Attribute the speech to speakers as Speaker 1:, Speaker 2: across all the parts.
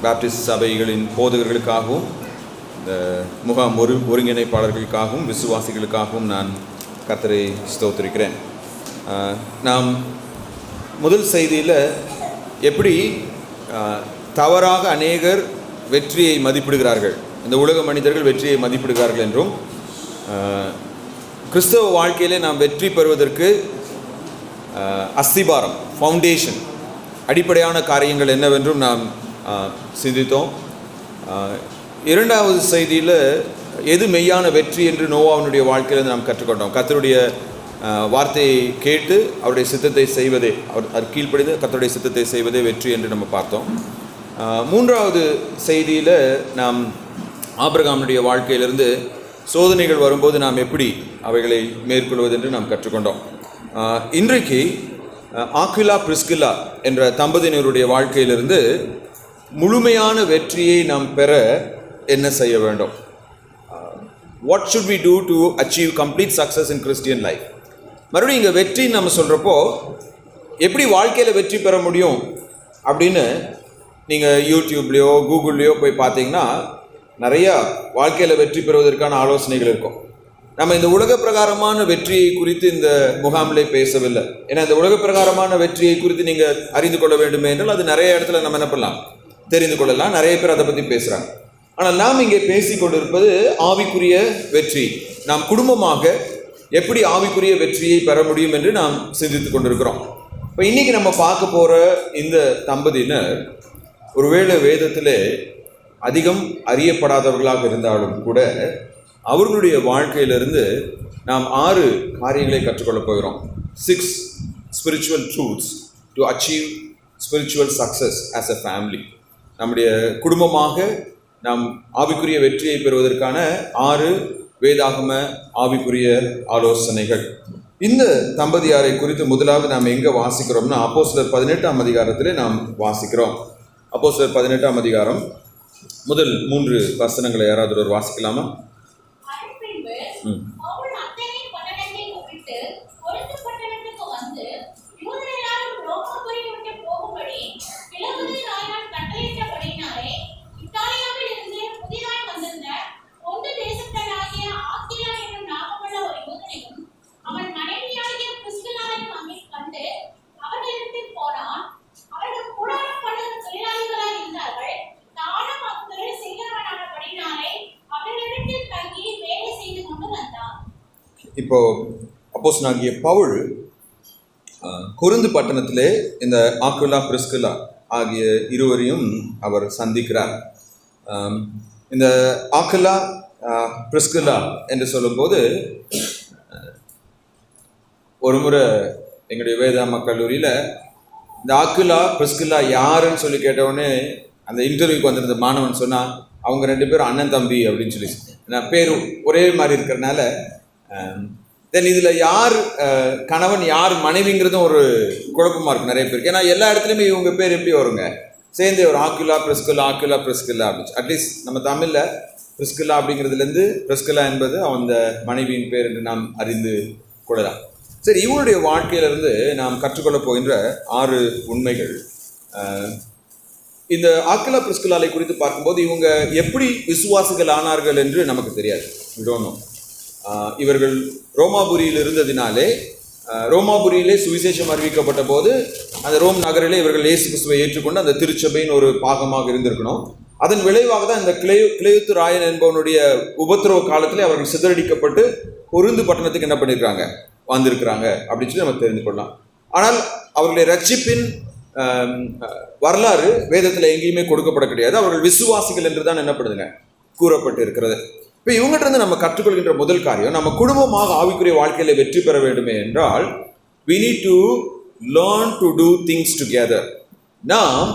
Speaker 1: Baptist சபைகளின் போதகர்களுக்காகவும் இந்த முகாம் ஒருங்கிணைப்பாளர்களுக்காகவும் விசுவாசிகளுக்காகவும் நான் கர்த்தரை ஸ்தோத்திரிக்கிறேன். நாம் முதல் செய்தியில் எப்படி தவறாக அநேகர் வெற்றியை மதிப்பிடுகிறார்கள், இந்த உலக மனிதர்கள் வெற்றியை மதிப்பிடுகிறார்கள் என்றும், கிறிஸ்தவ வாழ்க்கையிலே நாம் வெற்றி பெறுவதற்கு அஸ்திபாரம், ஃபவுண்டேஷன், அடிப்படையான காரியங்கள் என்னவென்றும் நாம் சிந்தித்தோம். இரண்டாவது செய்தியில் எது மெய்யான வெற்றி என்று நோவாவினுடைய வாழ்க்கையிலிருந்து நாம் கற்றுக்கொண்டோம். கர்த்தருடைய வார்த்தையை கேட்டு அவருடைய சித்தத்தை செய்வதே, அவர் கீழ்ப்படிந்து கர்த்தருடைய சித்தத்தை செய்வதே வெற்றி என்று நம்ம பார்த்தோம். மூன்றாவது செய்தியில் நாம் ஆபிரகாமுடைய வாழ்க்கையிலிருந்து சோதனைகள் வரும்போது நாம் எப்படி அவைகளை மேற்கொள்வது என்று நாம் கற்றுக்கொண்டோம். இன்றைக்கு ஆக்விலா பிரிஸ்கில்லா என்ற தம்பதியினருடைய வாழ்க்கையிலிருந்து முழுமையான வெற்றியை நாம் பெற என்ன செய்ய வேண்டும்? What should we do to achieve complete success in Christian life? மறுபடியும் இங்கே வெற்றின்னு நம்ம சொல்கிறப்போ எப்படி வாழ்க்கையில் வெற்றி பெற முடியும் அப்படின்னு நீங்கள் யூடியூப்லேயோ கூகுள்லேயோ போய் பார்த்தீங்கன்னா நிறையா வாழ்க்கையில் வெற்றி பெறுவதற்கான ஆலோசனைகள் இருக்கும். நம்ம இந்த உலக பிரகாரமான வெற்றியை குறித்து இந்த முகாமிலே பேசவில்லை. ஏன்னா இந்த உலக பிரகாரமான வெற்றியை குறித்து நீங்கள் அறிந்து கொள்ள வேண்டுமே என்றால் அது நிறைய இடத்துல நம்ம என்ன பண்ணலாம், தெரிந்து கொள்ளலாம். நிறைய பேர் அதை பற்றி பேசுகிறாங்க. ஆனால் நாம் இங்கே பேசி கொண்டிருப்பது ஆவிக்குரிய வெற்றி. நாம் குடும்பமாக எப்படி ஆவிக்குரிய வெற்றியை பெற முடியும் என்று நாம் சிந்தித்து கொண்டிருக்கிறோம். இப்போ இன்றைக்கி நம்ம பார்க்க போகிற இந்த தம்பதியினர் ஒருவேளை வேதத்திலே அதிகம் அறியப்படாதவர்களாக இருந்தாலும் கூட அவர்களுடைய வாழ்க்கையிலிருந்து நாம் 6 காரியங்களை கற்றுக்கொள்ளப் போகிறோம். 6 spiritual truths to achieve spiritual success as a family. நம்முடைய குடும்பமாக நாம் ஆவிக்குரிய வெற்றியை பெறுவதற்கான 6 வேதாகம ஆவிக்குரிய ஆலோசனைகள். இந்த தம்பதியாரை குறித்து முதலாவது நாம் எங்கே வாசிக்கிறோம்னா அப்போஸ்தலர் 18ஆம் அதிகாரத்திலே நாம் வாசிக்கிறோம். அப்போஸ்தலர் 18ஆம் அதிகாரம் முதல் 3 வசனங்களை யாராவது ஒரு வாசிக்கலாமா? இப்போ அப்போஸ்தலனாகிய பவுல் கொரிந்து பட்டணத்திலே இந்த ஆக்விலா பிரிஸ்கில்லா ஆகிய இருவரையும் அவர் சந்திக்கிறார். இந்த ஆக்விலா பிரிஸ்கில்லா என்று சொல்லும்போது ஒரு முறை எங்களுடைய வேதாகம கல்லூரியில் இந்த ஆக்விலா பிரிஸ்கில்லா யாருன்னு சொல்லி கேட்டவுடனே அந்த இன்டர்வியூக்கு வந்திருந்த மாணவன் சொன்னால் அவங்க 2 பேரும் அண்ணன் தம்பி அப்படின்னு சொல்லி, நான் பேர் ஒரே மாதிரி இருக்கிறனால தென் இதில் யார் கணவன் யார் மனைவிங்கிறதும் ஒரு குழப்பமாக இருக்கும் நிறைய பேருக்கு. ஏன்னா எல்லா இடத்துலையுமே இவங்க பேர் எப்படி வருங்க, சேர்ந்தே ஒரு ஆக்விலா பிரிஸ்கில்லா ஆக்விலா பிரிஸ்கில்லா அப்படின்னு. அட்லீஸ்ட் நம்ம தமிழில் பிரிஸ்கில்லா அப்படிங்கிறதுலேருந்து பிரிஸ்கில்லா என்பது அந்த மனைவியின் பேர் என்று நாம் அறிந்து கொள்ளலாம். சரி, இவங்களுடைய வாழ்க்கையிலிருந்து நாம் கற்றுக்கொள்ள போகின்ற 6 உண்மைகள். இந்த ஆக்விலா பிரிஸ்கில்லாவை குறித்து பார்க்கும்போது இவங்க எப்படி விசுவாசிகள் ஆனார்கள் என்று நமக்கு தெரியாது. இவர்கள் ரோமாபுரியில் இருந்ததினாலே ரோமாபுரியிலே சுவிசேஷம் அறிவிக்கப்பட்ட போது அந்த ரோம் நகரிலே இவர்கள் இயேசு கிறிஸ்துவை ஏற்றுக்கொண்டு அந்த திருச்சபையின் ஒரு பாகமாக இருந்திருக்கணும். அதன் விளைவாக தான் இந்த கிளேயுத்து ராயன் என்பவனுடைய உபத்திரவ காலத்திலே அவர்கள் சிதறடிக்கப்பட்டு கொரிந்து பட்டணத்துக்கு என்ன பண்ணியிருக்காங்க, வந்திருக்கிறாங்க அப்படின்னு சொல்லி நம்ம தெரிந்து கொள்ளலாம். ஆனால் அவர்களுடைய ரட்சிப்பின் வரலாறு வேதத்தில் எங்கேயுமே கொடுக்கப்பட கிடையாது. அவர்கள் விசுவாசிகள் என்று தான் என்னப்படுதுங்க கூறப்பட்டு இருக்கிறது. இப்போ இவங்ககிட்ட இருந்து நம்ம கற்றுக்கொள்கின்ற முதல் காரியம், நம்ம குடும்பமாக ஆவிக்குரிய வாழ்க்கையில் வெற்றி பெற வேண்டுமே என்றால் we need to learn to do things together. நாம்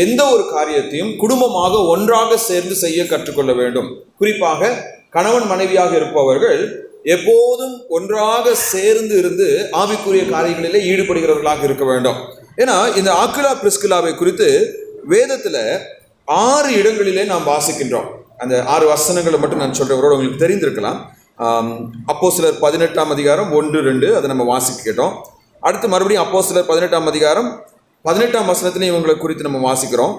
Speaker 1: எந்த ஒரு காரியத்தையும் குடும்பமாக ஒன்றாக சேர்ந்து செய்ய கற்றுக்கொள்ள வேண்டும். குறிப்பாக கணவன் மனைவியாக இருப்பவர்கள் எப்போதும் ஒன்றாக சேர்ந்து இருந்து ஆவிக்குரிய காரியங்களிலே ஈடுபடுகிறவர்களாக இருக்க வேண்டும். ஏன்னா இந்த ஆக்விலா பிரிஸ்கில்லாவை குறித்து வேதத்தில் 6 இடங்களிலே நாம் வாசிக்கின்றோம். அந்த 6 வசனங்களை மட்டும் நான் சொல்கிறவரோடு உங்களுக்கு தெரிந்திருக்கலாம். அப்போஸ்தலர் 18ஆம் அதிகாரம் 1-2 அதை நம்ம வாசிக்க கேட்டோம். அடுத்து மறுபடியும் அப்போஸ்தலர் 18ஆம் அதிகாரம் 18ஆம் வசனத்திலே இவங்களை குறித்து நம்ம வாசிக்கிறோம்.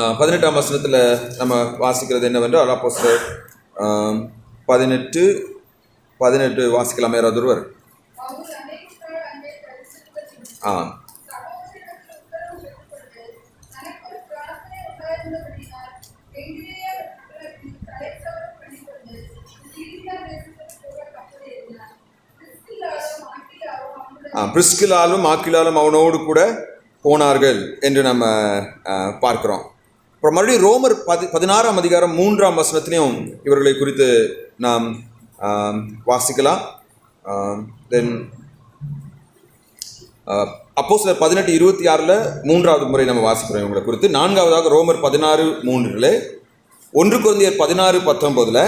Speaker 1: 18ஆம் வசனத்தில் நம்ம வாசிக்கிறது என்னவென்றால், அப்போஸ்தலர் 18 வாசிக்கலாமே யாராவது ஒருவர்? பிரிஸ்கில்லாலும் ஆக்கிலாலும் அவனோடு கூட போனார்கள் என்று நம்ம பார்க்கிறோம். அப்புறம் மறுபடியும் ரோமர் 16ஆம் அதிகாரம் 3ஆம் வசனத்திலையும் இவர்களை குறித்து நாம் வாசிக்கலாம். தென் அப்போஸ்தலர் 18:26 3வது முறை நம்ம வாசிக்கிறோம் இவங்களை குறித்து. 4வதாக ரோமர் 16:3, 1 கொரிந்தியர் 16:19,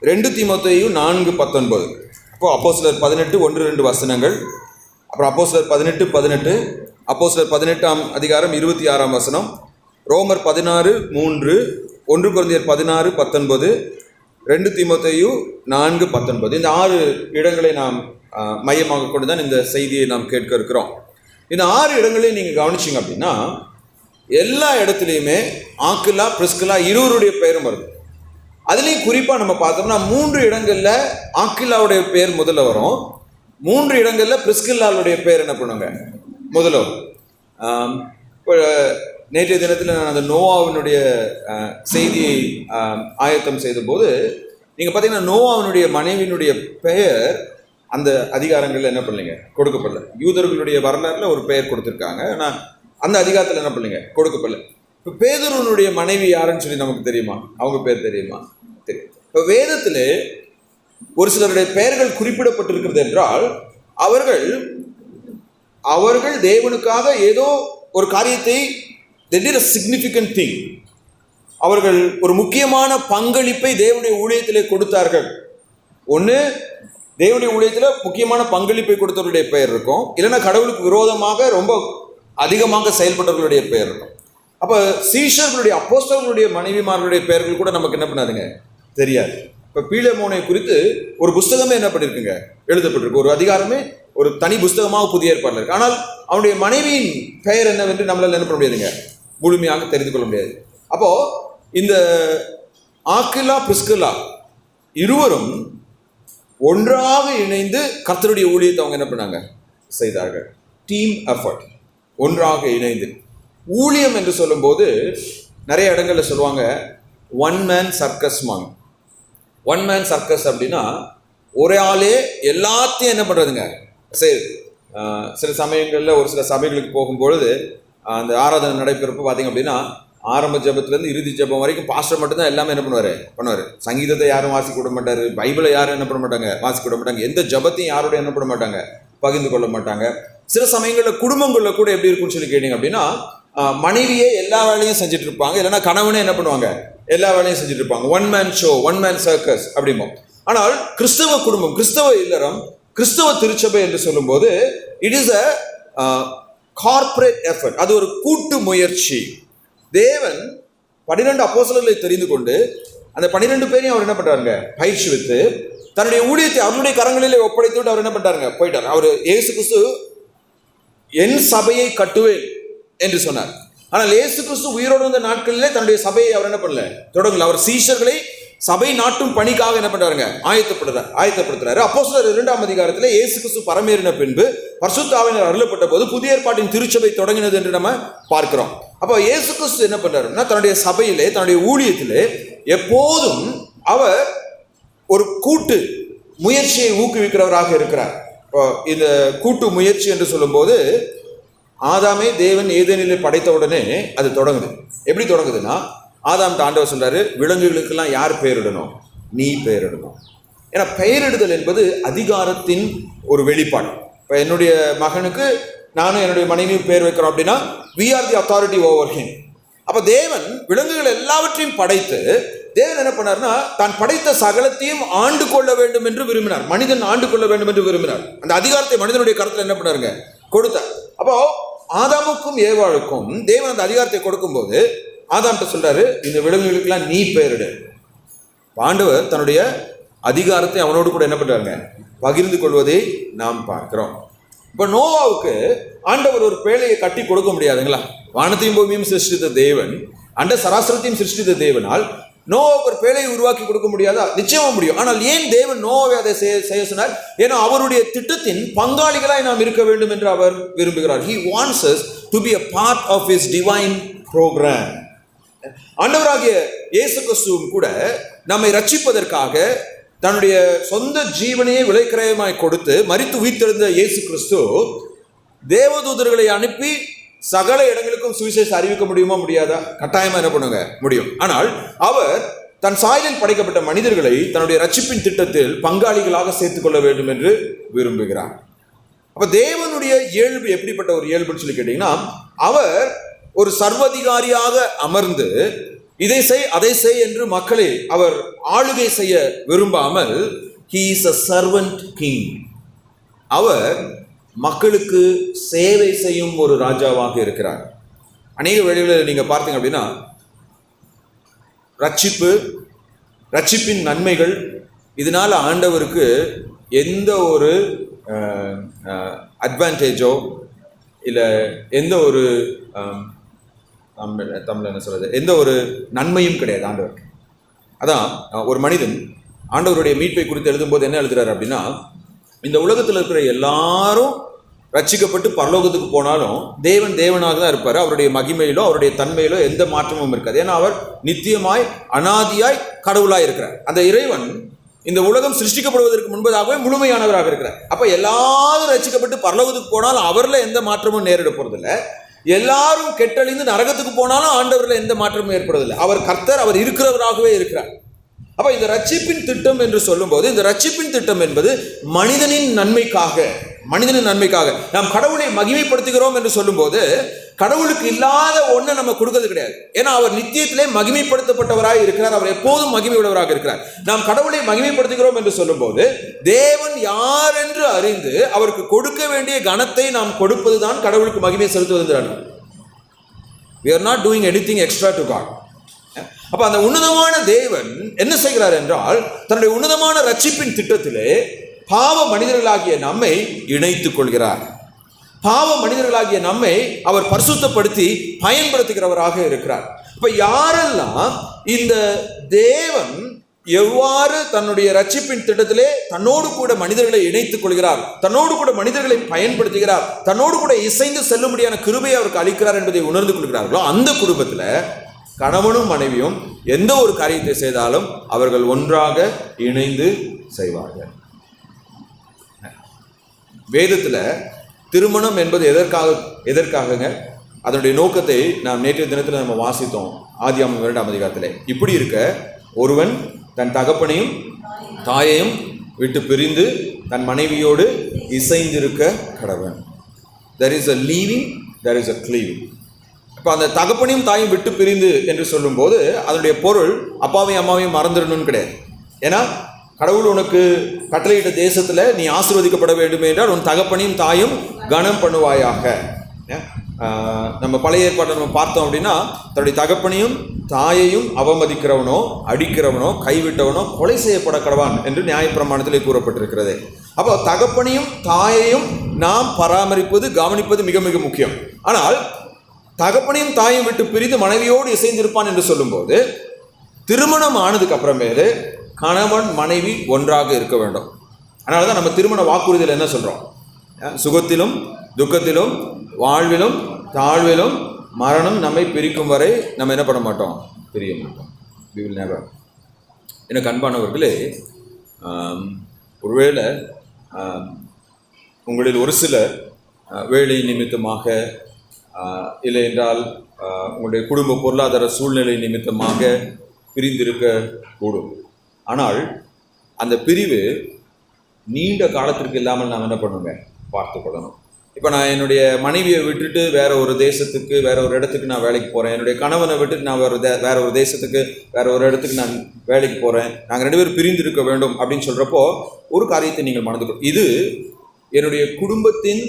Speaker 1: 2 தீமோத்தேயு 4:19. அப்போ அப்போஸ்தலர் 18 1-2 வசனங்கள், அப்புறம் அப்போஸ்தலர் 18:18, அப்போஸ்தலர் 18ஆம் அதிகாரம் 26ஆம் வசனம், ரோமர் 16:3, 1 கொரிந்தியர் 16:19, 2 தீமோத்தேயு 4:19. இந்த 6 இடங்களை நாம் மையமாக கொண்டு தான் இந்த செய்தியை நாம் கேட்க இருக்கிறோம். இந்த 6 இடங்களையும் நீங்கள் கவனிச்சிங்க அப்படின்னா எல்லா இடத்துலையுமே ஆக்கிலா பிரிஸ்கில்லா இருவருடைய பெயரும் வருது. அதுலேயும் குறிப்பாக நம்ம பார்த்தோம்னா 3 இடங்களில் ஆக்கிலாவுடைய பெயர் முதல்ல வரும், 3 இடங்களில் பிரிஸ்கில்லாவுடைய பெயர் என்ன பண்ணுவாங்க முதல்ல வரும். இப்போ நேற்றைய தினத்தில் நான் அந்த நோவாவினுடைய செய்தியை ஆயத்தம் செய்த போது நீங்கள் பார்த்தீங்கன்னா நோவாவினுடைய மனைவியினுடைய பெயர் அந்த அதிகாரங்களில் என்ன பண்ணலைங்க கொடுக்கப்படல. யூதர்களுடைய வரலாறுல ஒரு பெயர் கொடுத்துருக்காங்க, ஆனால் அந்த அதிகாரத்தில் என்ன பண்ணலைங்க கொடுக்கப்படல. இப்போ பேதுருவனுடைய மனைவி யாருன்னு சொல்லி நமக்கு தெரியுமா? அவங்க பேர் தெரியுமா? தெரியும். இப்போ வேதத்தில் ஒரு சிலருடைய பெயர்கள் குறிப்பிடப்பட்டிருக்கிறது என்றால் அவர்கள் தேவனுக்காக ஏதோ ஒரு காரியத்தை they did a significant thing. அவர்கள் ஒரு முக்கியமான பங்களிப்பை தேவனுடைய ஊழியத்திலே கொடுத்தார்கள். ஒன்று தேவனுடைய ஊழியத்தில் முக்கியமான பங்களிப்பை கொடுத்தவர்களுடைய பெயர் இருக்கும், இல்லைன்னா கடவுளுக்கு விரோதமாக ரொம்ப அதிகமாக செயல்பட்டவர்களுடைய பெயர் இருக்கும். அப்போ சீஷர்களுடைய அப்போஸ்தலர்களுடைய மனைவிமார்களுடைய பெயர்கள் கூட நமக்கு என்ன பண்ணாதுங்க தெரியாது. இப்போ பீலேமோனை குறித்து ஒரு புஸ்தகமே என்ன பண்ணியிருக்குங்க எழுதப்பட்டிருக்கு, ஒரு அதிகாரமே ஒரு தனி புஸ்தகமாக புதிய ஏற்பாடில் இருக்கு. ஆனால் அவனுடைய மனைவியின் பெயர் என்னவென்று நம்மளால் என்ன பண்ண முடியாதுங்க முழுமையாக தெரிந்து கொள்ள முடியாது. அப்போ இந்த ஆக்கிலா பிரிஸ்கில்லா இருவரும் ஒன்றாக இணைந்து கர்த்தருடைய ஊழியத்தை அவங்க என்ன பண்ணாங்க செய்தார்கள். டீம் எஃபர்ட், ஒன்றாக இணைந்து ஊழியம் என்று சொல்லும்போது நிறைய இடங்கள்ல சொல்லுவாங்க ஒன் மேன் சர்க்கஸ் மாங். ஒன் மேன் சர்க்கஸ் அப்படின்னா ஒரே ஆளே எல்லாத்தையும் என்ன பண்ணுறதுங்க செய்யுது. சில சமயங்களில் ஒரு சில சபைகளுக்கு போகும்பொழுது அந்த ஆராதனை நடைபெறப்போ பார்த்தீங்க அப்படின்னா ஆரம்ப ஜபத்துலேருந்து இறுதி ஜபம் வரைக்கும் பாஸ்டர் மட்டும்தான் எல்லாமே என்ன பண்ணுவார். சங்கீதத்தை யாரும் வாசிக்க விட மாட்டார், பைபிளை யாரும் என்ன பண்ண மாட்டாங்க வாசிக்க விட மாட்டாங்க, எந்த ஜபத்தையும் யாரோட என்ன பண்ண மாட்டாங்க பகிர்ந்து கொள்ள மாட்டாங்க. சில சமயங்களில் குடும்பங்களில் கூட எப்படி இருக்குன்னு சொல்லி கேட்டீங்க அப்படின்னா மனைவியே எல்லா வேலையும் செஞ்சுட்டு இருப்பாங்க, இல்லைன்னா கணவனே என்ன பண்ணுவாங்க எல்லா வேலையும் செஞ்சுட்டு இருப்பாங்க. One man show, one man circus அப்படிம்போம். ஆனால் கிறிஸ்தவ குடும்பம், கிறிஸ்தவ இல்லறம், கிறிஸ்தவ திருச்சபை என்று சொல்லும்போது it is a corporate effort. அது ஒரு கூட்டு முயற்சி. தேவன் 12 அப்போஸ்தலர்களை தெரிந்து கொண்டு அந்த 12 பேரையும் அவர் என்ன பண்றாருங்க பயிற்சிவித்து தன்னுடைய ஊழியத்தை அவருடைய கரங்களிலே ஒப்படைத்து விட்டு அவர் என்ன பண்றாருங்க போயிட்டார். அவர் இயேசு கிறிஸ்து என் சபையை கட்டுவேன் என்று சொன்னார். ஆனால் இயேசு கிறிஸ்து உயிரோடு இருந்த நாட்களிலே தன்னுடைய சபையை அவர் என்ன பண்ணல தொடங்கல. அவர் சீஷர்களை சபை நாட்டும் பணிக்காக என்ன பண்றாருங்க ஆயத்தப்படுத்துறாரு. அப்போஸ்தலர் 2ஆம் அதிகாரத்தில் இயேசு கிறிஸ்து பரமேறின பின்பு பரிசுத்த ஆவியானவர் அருளப்பட்ட போது புதிய ஏற்பாட்டின் திருச்சபை தொடங்கினது என்று நம்ம பார்க்கிறோம். அப்போ இயேசு கிறிஸ்து என்ன பண்றாருன்னா தன்னுடைய சபையிலே தன்னுடைய ஊழியத்திலே எப்போதும் அவர் ஒரு கூட்டு முயற்சியை ஊக்குவிக்கிறவராக இருக்கிறார். இந்த கூட்டு முயற்சி என்று சொல்லும்போது ஆதாமே தேவன் ஏதேனிலே படைத்த உடனே அது தொடங்குது. எப்படி தொடங்குதுன்னா ஆதாம் ஆண்டவர் சொல்றாரு, விலங்குகளுக்கெல்லாம் யார் பெயரிடணும்? நீ பெயரிடணும். ஏன்னா பெயரிடுதல் என்பது அதிகாரத்தின் ஒரு வெளிப்பாடு. இப்போ என்னுடைய மகனுக்கு நானும் என்னுடைய மனைவியும் பேர் வைக்கிறோம் அப்படின்னா we are the authority over him. அப்போ தேவன் விலங்குகள் எல்லாவற்றையும் படைத்து தேவன் என்ன பண்ணார்னா தான் படைத்த சகலத்தையும் ஆண்டு கொள்ள வேண்டும் என்று விரும்பினார். மனிதன் ஆண்டு கொள்ள வேண்டும் என்று விரும்பினார். அந்த அதிகாரத்தை மனிதனுடைய கருத்தில் என்ன பண்ணாருங்க கொடுத்தார். அப்போ ஆதாமுக்கும் ஏவாளுக்கும் தேவன் அந்த அதிகாரத்தை கொடுக்கும்போது ஆதாம்கிட்ட சொல்றாரு, இந்த விலங்குகளுக்கெல்லாம் நீ பெயரிடு. ஆண்டவர் தன்னுடைய அதிகாரத்தை அவனோடு கூட என்ன பண்றாருங்க பகிர்ந்து கொள்வதை நாம் பார்க்கிறோம். இப்போ நோவாவுக்கு ஆண்டவர் ஒரு பேழையை கட்டி கொடுக்க முடியாதுங்களா? வானத்தையும் பூமியும் சிருஷ்டித்த தேவன் அண்ட சராசரத்தையும் சிருஷ்டித்த தேவனால் நோவாவுக்கு ஒரு பேழையை உருவாக்கி கொடுக்க முடியாதா? நிச்சயமா முடியும். ஆனால் ஏன் தேவன் நோவாவை அதை செய்ய சொன்னார்? ஏன்னா அவருடைய திட்டத்தின் பங்காளிகளாய் நாம் இருக்க வேண்டும் என்று அவர் விரும்புகிறார். He wants us to be a part of his divine program. ஆண்டவராகிய இயேசு கிறிஸ்துவும் கூட நம்மை ரட்சிப்பதற்காக தன்னுடைய சொந்த ஜீவனையே விலைக்கிரயமாய் கொடுத்து மரித்து உயிர்த்தெழுந்த இயேசு கிறிஸ்து தேவதூதர்களை அனுப்பி சகல இடங்களுக்கும் சுவிசேஷம் அறிவிக்க முடியுமா? முடியாதா? கட்டாயமா என்ன பண்ணுங்க? முடியும். ஆனால் அவர் தன் சாயலில் படைக்கப்பட்ட மனிதர்களை தன்னுடைய ரட்சிப்பின் திட்டத்தில் பங்காளிகளாக சேர்த்துக் கொள்ள வேண்டும் என்று விரும்புகிறார். அப்ப தேவனுடைய இயல்பு எப்படிப்பட்ட ஒரு இயல்புன்னு சொல்லி கேட்டீங்கன்னா, அவர் ஒரு சர்வதிகாரியாக அமர்ந்து இதை செய் அதை செய் என்று மக்களை அவர் ஆளுகை செய்ய விரும்பாமல், he is a servant king. அவர் மக்களுக்கு சேவை செய்யும் ஒரு ராஜாவாக இருக்கிறார். அநேக வேளைகளில் நீங்க பார்த்தீங்க அப்படின்னா, ரட்சிப்பின் நன்மைகள் இதனால ஆண்டவருக்கு எந்த ஒரு அட்வான்டேஜோ இல்லை எந்த ஒரு தமிழ் என்ன சொல்றது, எந்த ஒரு நன்மையும் கிடையாது ஆண்டவருக்கு. அதான் ஒரு மனிதன் ஆண்டவருடைய மீட்பை குறித்து எழுதும்போது என்ன எழுதுறாரு அப்படின்னா, இந்த உலகத்தில் இருக்கிற எல்லாரும் ரட்சிக்கப்பட்டு பரலோகத்துக்கு போனாலும் தேவன் தேவனாக தான் இருப்பார். அவருடைய மகிமையிலோ அவருடைய தன்மையிலோ எந்த மாற்றமும் இருக்காது. ஏன்னா அவர் நித்தியமாய் அனாதியாய் கடவுளாய் இருக்கிறார். அந்த இறைவன் இந்த உலகம் சிருஷ்டிக்கப்படுவதற்கு முன்பதாகவே முழுமையானவராக இருக்கிறார். அப்ப எல்லாரும் ரட்சிக்கப்பட்டு பரலோகத்துக்கு போனாலும் அவர்ல எந்த மாற்றமும் நேரிட போறதில்லை. எல்லாரும் கெட்டழிந்து நரகத்துக்கு போனாலும் ஆண்டவர்ல எந்த மாற்றமும் ஏற்படுவதில்லை. அவர் கர்த்தர், அவர் இருக்கிறவராகவே இருக்கிறார். அப்ப இந்த ரட்சிப்பின் திட்டம் என்று சொல்லும் போது, இந்த ரட்சிப்பின் திட்டம் என்பது மனிதனின் நன்மைக்காக நாம் கடவுளை மகிமைப்படுத்துகிறோம் என்று சொல்லும் போது, கடவுளுக்கு இல்லாத ஒன்றை நம்ம கொடுக்கிறது கிடையாது. ஏன்னா அவர் நித்தியத்திலே மகிமைப்படுத்தப்பட்டவராக இருக்கிறார். அவர் எப்போதும் மகிமை உள்ளவராக இருக்கிறார். நாம் கடவுளை மகிமைப்படுத்துகிறோம் என்று சொல்லும் போது, தேவன் யார் என்று அறிந்து அவருக்கு கொடுக்க வேண்டிய கனத்தை நாம் கொடுப்பதுதான் கடவுளுக்கு மகிமை செலுத்துவது. We are not doing anything extra to God. அப்ப அந்த உன்னதமான தேவன் என்ன செய்கிறார் என்றால், தன்னுடைய உன்னதமான ரட்சிப்பின் திட்டத்திலே பாவ மனிதர்களாகிய நம்மை இணைத்துக் கொள்கிறார். பாவ மனிதர்களாகிய நம்மை அவர் பரிசுத்தப்படுத்தி பயன்படுத்துகிறவராக இருக்கிறார். இப்ப யாரெல்லாம் இந்த தேவன் எவ்வாறு தன்னுடைய ரட்சிப்பின் திட்டத்திலே தன்னோடு கூட மனிதர்களை இணைத்துக் கொள்கிறார், தன்னோடு கூட மனிதர்களை பயன்படுத்துகிறார், தன்னோடு கூட இசைந்து செல்லும்படியான கிருபையை அவருக்கு அளிக்கிறார் என்பதை உணர்ந்து கொள்கிறார்களோ, அந்த குடும்பத்தில் கணவனும் மனைவியும் எந்த ஒரு காரியத்தை செய்தாலும் அவர்கள் ஒன்றாக இணைந்து செய்வார்கள். வேதத்தில் திருமணம் என்பது எதற்காகங்க? அதனுடைய நோக்கத்தை நாம் நேற்றைய தினத்தில் நம்ம வாசித்தோம், ஆதியாகமம் 2ஆம் அதிகாரத்தில். இப்படி இருக்க, ஒருவன் தன் தகப்பனையும் தாயையும் விட்டு பிரிந்து தன் மனைவியோடு இசைந்திருக்க கடவன். There is a leaving, there is a cleaving. இப்போ அந்த தகப்பனையும் தாயும் விட்டு பிரிந்து என்று சொல்லும்போது அதனுடைய பொருள் அப்பாவையும் அம்மாவையும் மறந்துடணும்னு கிடையாது. ஏன்னா கடவுள் உனக்கு கட்டளையிட்ட தேசத்தில் நீ ஆசீர்வதிக்கப்பட வேண்டும் என்றால் உன் தகப்பனையும் தாயும் கனம் பண்ணுவாயாக. நம்ம பழைய ஏற்பாட்டை நம்ம பார்த்தோம் அப்படின்னா, தன்னுடைய தகப்பனையும் தாயையும் அவமதிக்கிறவனோ அடிக்கிறவனோ கைவிட்டவனோ கொலை செய்யப்பட கடவான் என்று நியாயப்பிரமாணத்திலே கூறப்பட்டிருக்கிறது. அப்போ தகப்பனையும் தாயையும் நாம் பராமரிப்பது, கவனிப்பது மிக மிக முக்கியம். ஆனால் தகப்பனையும் தாயும் விட்டு பிரிந்து மனைவியோடு இசைந்திருப்பான் என்று சொல்லும்போது, திருமணம் ஆனதுக்கு அப்புறமேலே கணவன் மனைவி ஒன்றாக இருக்க வேண்டும். அதனால தான் நம்ம திருமண வாக்குறுதியில் என்ன சொல்கிறோம்? சுகத்திலும் துக்கத்திலும் வாழ்விலும் தாழ்விலும் மரணம் நம்மை பிரிக்கும் வரை நம்ம என்ன பண்ண மாட்டோம்? பிரிய மாட்டோம். we will never. எனக்கு அன்பானவர்களே, ஒருவேளை உங்களில் ஒரு சிலர் வேலை நிமித்தமாக இல்லை என்றால் உங்களுடைய குடும்ப பொருளாதார சூழ்நிலை நிமித்தமாக பிரிந்திருக்க கூடும். ஆனால் அந்த பிரிவு நீண்ட காலத்திற்கு இல்லாமல் நாம் என்ன பண்ணுங்க? பார்த்து கொள்ளணும். இப்போ நான் என்னுடைய மனைவியை விட்டுட்டு வேற ஒரு தேசத்துக்கு, வேற ஒரு இடத்துக்கு நான் வேலைக்கு போகிறேன். என்னுடைய கணவனை விட்டுட்டு நான் வேற ஒரு தேசத்துக்கு, வேற ஒரு இடத்துக்கு நான் வேலைக்கு போகிறேன். நாங்கள் 2 பேரும் பிரிந்து இருக்க வேண்டும் அப்படின்னு சொல்கிறப்போ ஒரு காரியத்தை நீங்கள் மறந்துக்கணும். இது என்னுடைய குடும்பத்தின்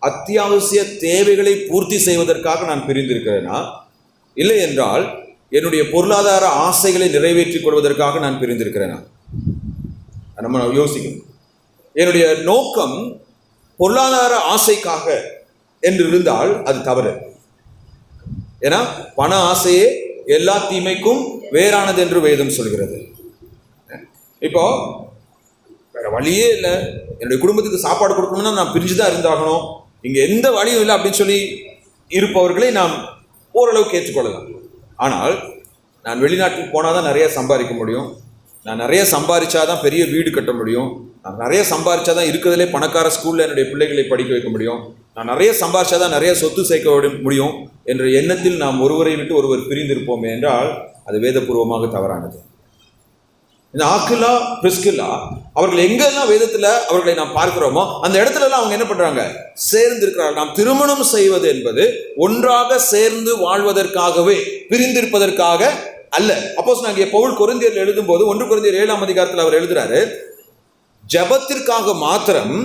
Speaker 1: அத்தியாவசிய தேவைகளை பூர்த்தி செய்வதற்காக நான் பிரிந்திருக்கிறேனா, இல்லை என்றால் என்னுடைய பொருளாதார ஆசைகளை நிறைவேற்றிக் கொள்வதற்காக நான் பிரிந்திருக்கிறேனா? நம்ம யோசிக்கணும். என்னுடைய நோக்கம் பொருளாதார ஆசைக்காக என்று இருந்தால் அது தவறு. ஏன்னா பண ஆசையே எல்லா தீமைக்கும் வேறானது என்று வேதம் சொல்கிறது. இப்போ வேற வழியே இல்லை, என்னுடைய குடும்பத்துக்கு சாப்பாடு கொடுக்கணும்னா நான் பிரிஞ்சுதான் இருந்தாகணும், இங்க எந்த வழியும் இல்லை அப்படின்னு சொல்லி இருப்பவர்களை நாம் ஓரளவுக்கு ஏற்றுக்கொள்ளலாம். ஆனால் நான் வெளிநாட்டுக்கு போனால் தான் நிறைய சம்பாதிக்க முடியும், நான் நிறைய சம்பாதிச்சாதான் பெரிய வீடு கட்ட முடியும், நான் நிறைய சம்பாதிச்சாதான் இருக்கிறதுலே பணக்கார ஸ்கூலில் என்னுடைய பிள்ளைகளை படிக்க வைக்க முடியும், நான் நிறைய சம்பாதிச்சாதான் நிறைய சொத்து சேர்க்க முடியும் என்ற எண்ணத்தில் நாம் ஒருவரை விட்டு ஒருவர் பிரிந்திருப்போமே என்றால் அது வேதபூர்வமாக தவறானது. இந்த ஆக்கிலா பிரிஸ்கில்லா அவர்கள் எங்கெல்லாம் வேதத்தில் அவர்களை நாம் பார்க்கிறோமோ அந்த இடத்துலலாம் அவங்க என்ன பண்றாங்க? சேர்ந்து இருக்கிறார்கள். நாம் திருமணம் செய்வது என்பது ஒன்றாக சேர்ந்து வாழ்வதற்காகவே, பிரிந்திருப்பதற்காக அல்ல. அப்போஸ்தலனாகிய பவுல் கொரிந்தியரில் எழுதும் போது 1 கொரிந்தியர் 7ஆம் அதிகாரத்தில் அவர் எழுதுறாரு, ஜெபத்திற்காக மாத்திரம்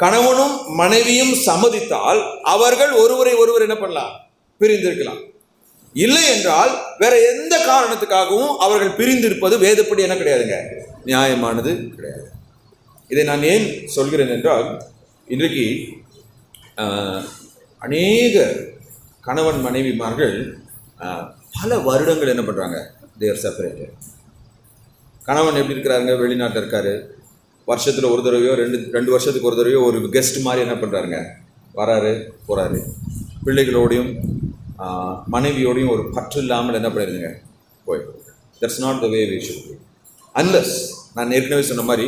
Speaker 1: கணவனும் மனைவியும் சம்மதித்தால் அவர்கள் ஒருவரை ஒருவர் என்ன பண்ணலாம்? பிரிந்திருக்கலாம். இல்லை என்றால் வேற எந்த காரணத்துக்காகவும் அவர்கள் பிரிந்திருப்பது வேதப்படி என்ன கிடையாதுங்க, நியாயமானது கிடையாது. இதை நான் ஏன் சொல்கிறேன் என்றால், இன்றைக்கு அநேக கணவன் மனைவிமார்கள் பல வருடங்கள் என்ன பண்ணுறாங்க? தேர் செப்பரேட்டட். கணவன் எப்படி இருக்கிறாருங்க? வெளிநாட்டில் இருக்காரு, வருஷத்தில் ஒரு தடவையோ ரெண்டு வருஷத்துக்கு ஒரு தடவையோ ஒரு கெஸ்ட் மாதிரி என்ன பண்ணுறாருங்க, வராரு போகிறாரு. பிள்ளைகளோடையும் மனைவியோடையும் ஒரு பற்று இல்லாமல் என்ன பண்ணிடுங்க போய். That's not the way we should be. Unless, நான் ஏற்கனவே சொன்ன மாதிரி,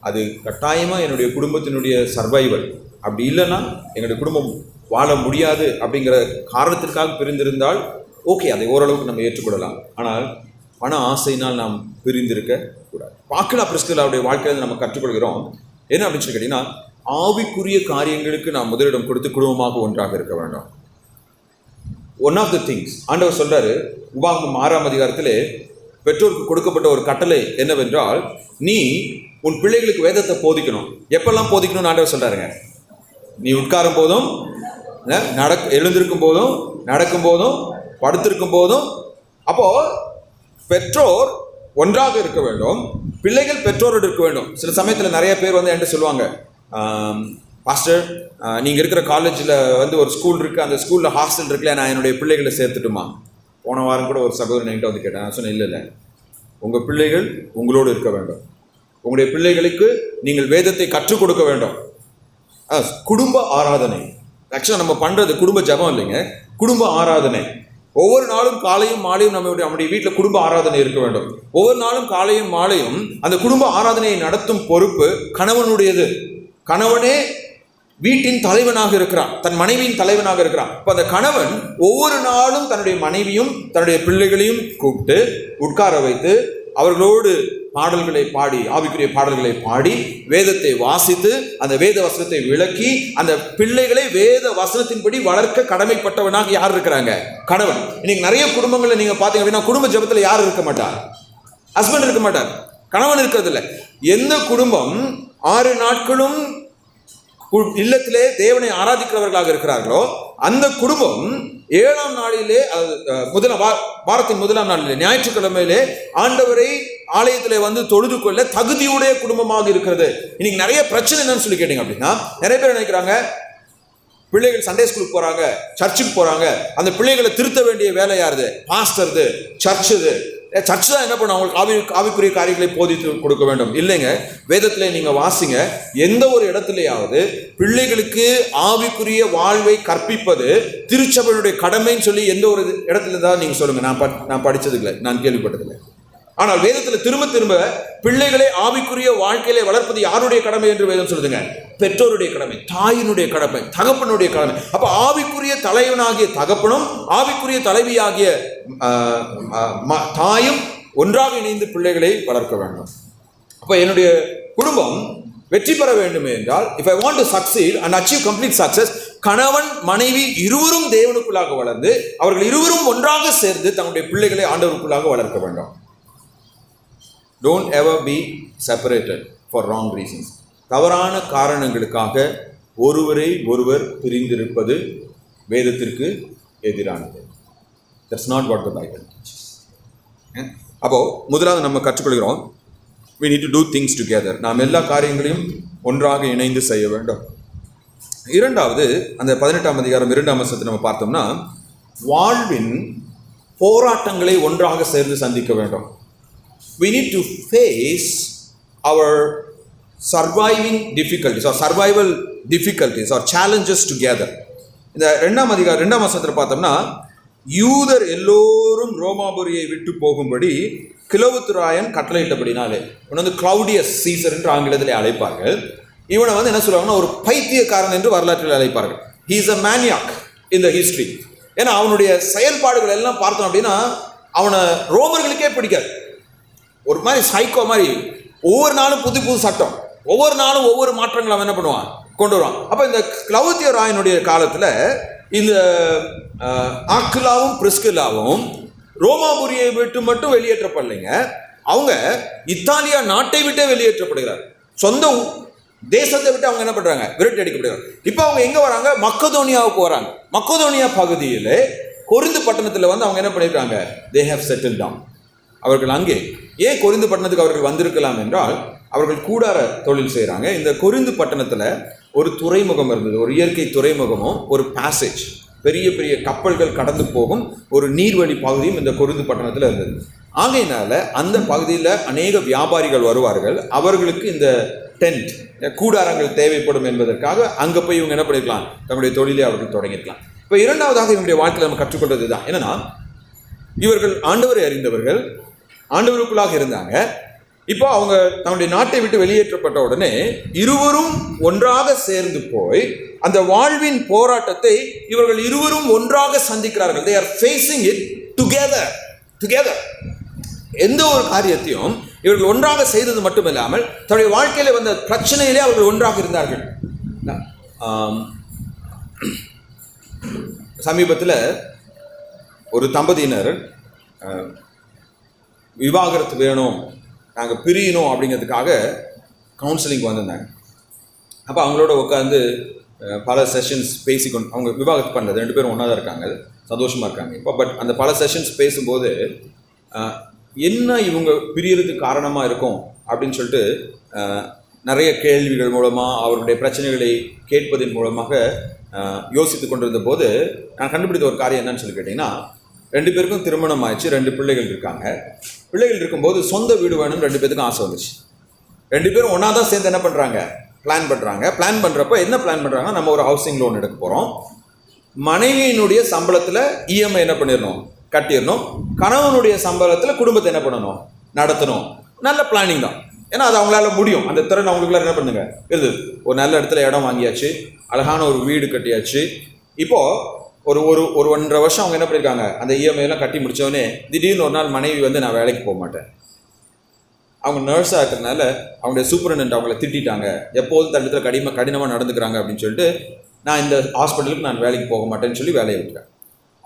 Speaker 1: அது கட்டாயமாக என்னுடைய குடும்பத்தினுடைய சர்வைவல், அப்படி இல்லைன்னா என்னுடைய குடும்பம் வாழ முடியாது அப்படிங்கிற காரணத்திற்காக பிரிந்திருந்தால் ஓகே, அதை ஓரளவுக்கு நம்ம ஏற்றுக்கொள்ளலாம். ஆனால் பண ஆசையினால் நாம் பிரிந்திருக்க கூடாது. ஆக்கிலா பிரிஸ்கில்லாவுடைய வாழ்க்கையில் நம்ம கற்றுக்கொள்கிறோம் என்ன அப்படின்னு சொல்லி கேட்டீங்கன்னா, ஆவிக்குரிய காரியங்களுக்கு நாம் முதலிடம் கொடுத்து குடும்பமாக ஒன்றாக இருக்க வேண்டும். ஒன் ஆஃப் த திங்ஸ் ஆண்டவர் சொல்றாரு, உபாகமம் 6ஆம் அதிகாரத்திலே பெற்றோருக்கு கொடுக்கப்பட்ட ஒரு கட்டளை என்னவென்றால், நீ உன் பிள்ளைகளுக்கு வேதத்தை போதிக்கணும். எப்பெல்லாம் போதிக்கணும்னு ஆண்டவர் சொல்றாருங்க? நீ உட்காரும் போதும், எழுந்திருக்கும் போதும், நடக்கும் போதும், படுத்திருக்கும் போதும். அப்போ பெற்றோர் ஒன்றாக இருக்க வேண்டும், பிள்ளைகள் பெற்றோரோடு இருக்க வேண்டும். சில சமயத்தில் நிறைய பேர் வந்து என்கிட்ட சொல்லுவாங்க, பாஸ்டர் நீங்கள் இருக்கிற காலேஜில் வந்து ஒரு ஸ்கூல் இருக்குது, அந்த ஸ்கூலில் ஹாஸ்டல் இருக்குல்ல, நான் என்னுடைய பிள்ளைகளை சேர்த்துட்டுமா? போன வாரம் கூட ஒரு சகோதரன் என்கிட்ட வந்து கேட்டேன். நான் சொன்னேன், இல்லை, உங்கள் பிள்ளைகள் உங்களோடு இருக்க வேண்டும், உங்களுடைய பிள்ளைகளுக்கு நீங்கள் வேதத்தை கற்றுக் கொடுக்க வேண்டும். குடும்ப ஆராதனை, ஆக்சுவலாக நம்ம பண்ணுறது குடும்ப ஜபம் இல்லைங்க, குடும்ப ஆராதனை. ஒவ்வொரு நாளும் காலையும் மாலையும் நம்முடைய வீட்டில் குடும்ப ஆராதனை இருக்க வேண்டும். ஒவ்வொரு நாளும் காலையும் மாலையும் அந்த குடும்ப ஆராதனையை நடத்தும் பொறுப்பு கணவனுடையது. கணவனே வீட்டின் தலைவனாக இருக்கிறான், தன் மனைவியின் தலைவனாக இருக்கிறான். இப்போ அந்த கணவன் ஒவ்வொரு நாளும் தன்னுடைய மனைவியும் தன்னுடைய பிள்ளைகளையும் கூப்பிட்டு உட்கார வைத்து அவர்களோடு பாடல்களை பாடி, ஆவிக்குரிய பாடல்களை பாடி, வேதத்தை வாசித்து, அந்த வேத வசனத்தை விளக்கி, அந்த பிள்ளைகளை வேத வசனத்தின்படி வளர்க்க கடமைப்பட்டவனாக யார் இருக்கிறாங்க? கணவன். இன்னைக்கு நிறைய குடும்பங்களில் நீங்க பாத்தீங்க அப்படின்னா, குடும்ப ஜெபத்தில் யார் இருக்க மாட்டார்? ஹஸ்பண்ட் இருக்க மாட்டார், கணவன் இருக்கிறது இல்லை. எந்த குடும்பம் 6 நாட்களும் இல்லத்திலே தேவனை ஆராதிக்கிறவர்களாக இருக்கிறார்களோ அந்த குடும்பம் 7ஆம் நாளிலே, வாரத்தின் முதலாம் நாளிலே, ஞாயிற்றுக்கிழமையிலே ஆண்டவரை ஆலயத்திலே வந்து தொழுது கொள்ள தகுதியுடைய குடும்பமாக இருக்கிறது. இன்னைக்கு நிறைய பிரச்சனை என்னன்னு சொல்லி கேட்டீங்க அப்படின்னா, நிறைய பேர் நினைக்கிறாங்க, பிள்ளைகள் சண்டே ஸ்கூலுக்கு போறாங்க, சர்ச்சுக்கு போறாங்க, அந்த பிள்ளைகளை திருத்த வேண்டிய வேலை யாருது? பாஸ்டர்து, சர்ச்சுது. சர்ச் தான் என்ன பண்ணும்? அவங்களுக்கு ஆவிக்குரிய காரியங்களை போதித்து கொடுக்க வேண்டும். இல்லைங்க, வேதத்தில் நீங்க வாசிங்க, எந்த ஒரு இடத்துலையாவது பிள்ளைகளுக்கு ஆவிக்குரிய வாழ்வை கற்பிப்பது திருச்சபையுடைய கடமைன்னு சொல்லி எந்த ஒரு இடத்துல தான் நீங்க சொல்லுங்க. நான் படிச்சது இல்லை, நான் கேள்விப்பட்டதில்லை. ஆனால் வேதத்தில் திரும்ப திரும்ப பிள்ளைகளை ஆவிக்குரிய வாழ்க்கையிலே வளர்ப்பது யாருடைய கடமை என்று வேதம் சொல்லுதுங்க? பெற்றோருடைய கடமை, தாயினுடைய கடமை, தகப்பனுடைய கடமை. அப்ப ஆவிக்குரிய தலைவனாகிய தகப்பனும் ஆவிக்குரிய தலைவியாகிய தாயும் ஒன்றாக இணைந்து பிள்ளைகளை வளர்க்க வேண்டும். அப்ப என்னுடைய குடும்பம் வெற்றி பெற வேண்டும் என்றால், if I want to succeed and achieve complete success, கணவன் மனைவி இருவரும் தேவனுக்குள்ளாக வளர்ந்து அவர்கள் இருவரும் ஒன்றாக சேர்ந்து தங்களுடைய பிள்ளைகளை ஆண்டவருக்குள்ளாக வளர்க்க வேண்டும். Don't ever be separated for wrong reasons. தவறான காரணங்களுக்காக ஒருவரை ஒருவர் பிரிந்திருப்பது வேதத்திற்கு எதிரானது. That's not what the Bible teaches. அப்போ முதலாவது நம்ம கற்றுக்கொள்கிறோம், we need to do things together. நாம் எல்லா காரியங்களையும் ஒன்றாக இணைந்து செய்ய வேண்டும். இரண்டாவது, அந்த 18ஆம் அதிகாரம் 2ஆம் வசனத்தை நம்ம பார்த்தோம்னா, வாழ்வின் போராட்டங்களை ஒன்றாக சேர்ந்து சந்திக்க வேண்டும். We need to face our surviving difficulties or survival difficulties or challenges together. இந்த 2ஆம் அதிகாரம் 2ஆம் வசனத்தில் பார்த்தோம்னா, யூதர் எல்லோரும் ரோமாபுரியை விட்டு போகும்படி கிலவுத்துராயன் கட்டளையிட்டபடினாலே, இவன் வந்து கிளவுடியஸ் சீசர் என்று ஆங்கிலத்திலே அழைப்பார்கள். இவனை வந்து என்ன சொல்லுவாங்கன்னா, ஒரு பைத்தியக்காரன் என்று வரலாற்றில் அழைப்பார்கள். He is a maniac in the history. ஏன்னா அவனுடைய செயல்பாடுகள் எல்லாம் பார்த்தோம் அப்படின்னா அவனை ரோமர்களுக்கே பிடிக்காது. ஒரு மாதிரி சைக்கோ மாதிரி ஒவ்வொரு நாளும் புது புது சட்டம், ஒவ்வொரு நாளும் ஒவ்வொரு மாற்றங்கள் அவன் என்ன பண்ணுவான், கொண்டு வருவான். அப்போ இந்த கிளவுத்திய ராயனுடைய காலத்தில் இந்த ஆக்குலாவும் பிரிஸ்கில்லாவும் ரோமாபுரியை விட்டு மட்டும் வெளியேற்றப்படலைங்க. அவங்க இத்தாலியா நாட்டை விட்டே வெளியேற்றப்படுகிறார். சொந்த தேசத்தை விட்டு அவங்க என்ன பண்றாங்க, விரட்டி அடிக்கப்படுகிறார். இப்போ அவங்க எங்க வராங்க, மக்கதோனியாவுக்கு வராங்க. மக்கதோனியா பகுதியில் கொரிந்து பட்டணத்தில் வந்து அவங்க என்ன பண்ணிருக்காங்க, they have settled down. அவர்கள் அங்கே ஏன் கொரிந்து பட்டணத்துக்கு அவர்கள் வந்திருக்கலாம் என்றால், அவர்கள் கூடார தொழில் செய்கிறாங்க. இந்த கொரிந்து பட்டணத்தில் ஒரு துறைமுகம் இருந்தது, ஒரு இயற்கை துறைமுகமும் ஒரு பேசேஜ், பெரிய பெரிய கப்பல்கள் கடந்து போகும் ஒரு நீர்வழி பகுதியும் இந்த கொரிந்து பட்டணத்தில் இருந்தது. ஆகையினால அந்த பகுதியில் அநேக வியாபாரிகள் வருவார்கள். அவர்களுக்கு இந்த டென்ட் கூடாரங்கள் தேவைப்படும் என்பதற்காக அங்கே போய் இவங்க என்ன பண்ணிருக்கலாம், தங்களுடைய தொழிலை அவர்கள் தொடங்கிக்கலாம். இப்போ இரண்டாவதாக இவங்களுடைய வாழ்க்கையில் நம்ம கற்றுக்கொண்டது தான் என்னன்னா, இவர்கள் ஆண்டவரை அறிந்தவர்கள், ஆண்டவருக்குள்ளாக இருந்தாங்க. இப்போ அவங்க தன்னுடைய நாட்டை விட்டு வெளியேற்றப்பட்ட உடனே இருவரும் ஒன்றாக சேர்ந்து போய் அந்த வாழ்வின் போராட்டத்தை இவர்கள் இருவரும் ஒன்றாக சந்திக்கிறார்கள். they are facing it together. எந்த ஒரு காரியத்தையும் இவர்கள் ஒன்றாக செய்தது மட்டுமில்லாமல் தன்னுடைய வாழ்க்கையில வந்த பிரச்சனையிலே அவர்கள் ஒன்றாக இருந்தார்கள். சமீபத்தில் ஒரு தம்பதியினர் விவாகரத்து வேணும், நாங்கள் பிரியணும் அப்படிங்கிறதுக்காக கவுன்சிலிங் வந்திருந்தாங்க. அப்போ அவங்களோட உட்காந்து பல செஷன்ஸ் பேசிக்கொண்டு, அவங்க விவாகரத்து பண்ணது 2 பேரும் ஒன்றா தான் இருக்காங்க, சந்தோஷமாக இருக்காங்க இப்போ. பட் அந்த பல செஷன்ஸ் பேசும்போது என்ன இவங்க பிரியறதுக்கு காரணமாக இருக்கும் அப்படின்னு சொல்லிட்டு நிறைய கேள்விகள் மூலமாக அவருடைய பிரச்சனைகளை கேட்பதன் மூலமாக யோசித்து கொண்டிருந்த போது நான் கண்டுபிடித்த ஒரு காரியம் என்னன்னு சொல்லி கேட்டிங்கன்னா, 2 பேருக்கும் திருமணம் ஆயிடுச்சு, 2 பிள்ளைகள் இருக்காங்க. பிள்ளைகள் இருக்கும்போது சொந்த வீடு வேணும்னு 2 பேருக்கும் ஆசை வந்துச்சு. 2 பேரும் ஒன்றா தான் சேர்ந்து என்ன பண்ணுறாங்க, பிளான் பண்ணுறாங்க. பிளான் பண்ணுறப்போ என்ன பிளான் பண்ணுறாங்கன்னா, நம்ம ஒரு ஹவுசிங் லோன் எடுக்க போகிறோம், மனைவியினுடைய சம்பளத்தில் இஎம்ஐ என்ன பண்ணிடணும், கட்டிடணும், கணவனுடைய சம்பளத்தில் குடும்பத்தை என்ன பண்ணணும், நடத்தணும். நல்ல பிளானிங் தான், ஏன்னா அது அவங்களால முடியும். அந்த திறன் அவங்களுக்குள்ள என்ன பண்ணுங்க இருந்தது. ஒரு நல்ல இடத்துல இடம் வாங்கியாச்சு, அழகான ஒரு வீடு கட்டியாச்சு. இப்போது ஒரு 1.5 வருஷம் அவங்க என்ன பண்ணியிருக்காங்க, அந்த இஎம்ஐலாம் கட்டி முடித்தவொடனே திடீர்னு ஒரு நாள் மனைவி வந்து நான் வேலைக்கு போக மாட்டேன், அவங்க நர்ஸாக இருக்கிறதுனால அவங்களுடைய சூப்பரண்டென்ட் அவங்கள திட்டாங்க, எப்போதும் தண்டத்தில் கடினமாக நடந்துக்கிறாங்க அப்படின்னு சொல்லிட்டு நான் இந்த ஹாஸ்பிட்டலுக்கு நான் வேலைக்கு போக மாட்டேன்னு சொல்லி வேலையை விட்டுறேன்.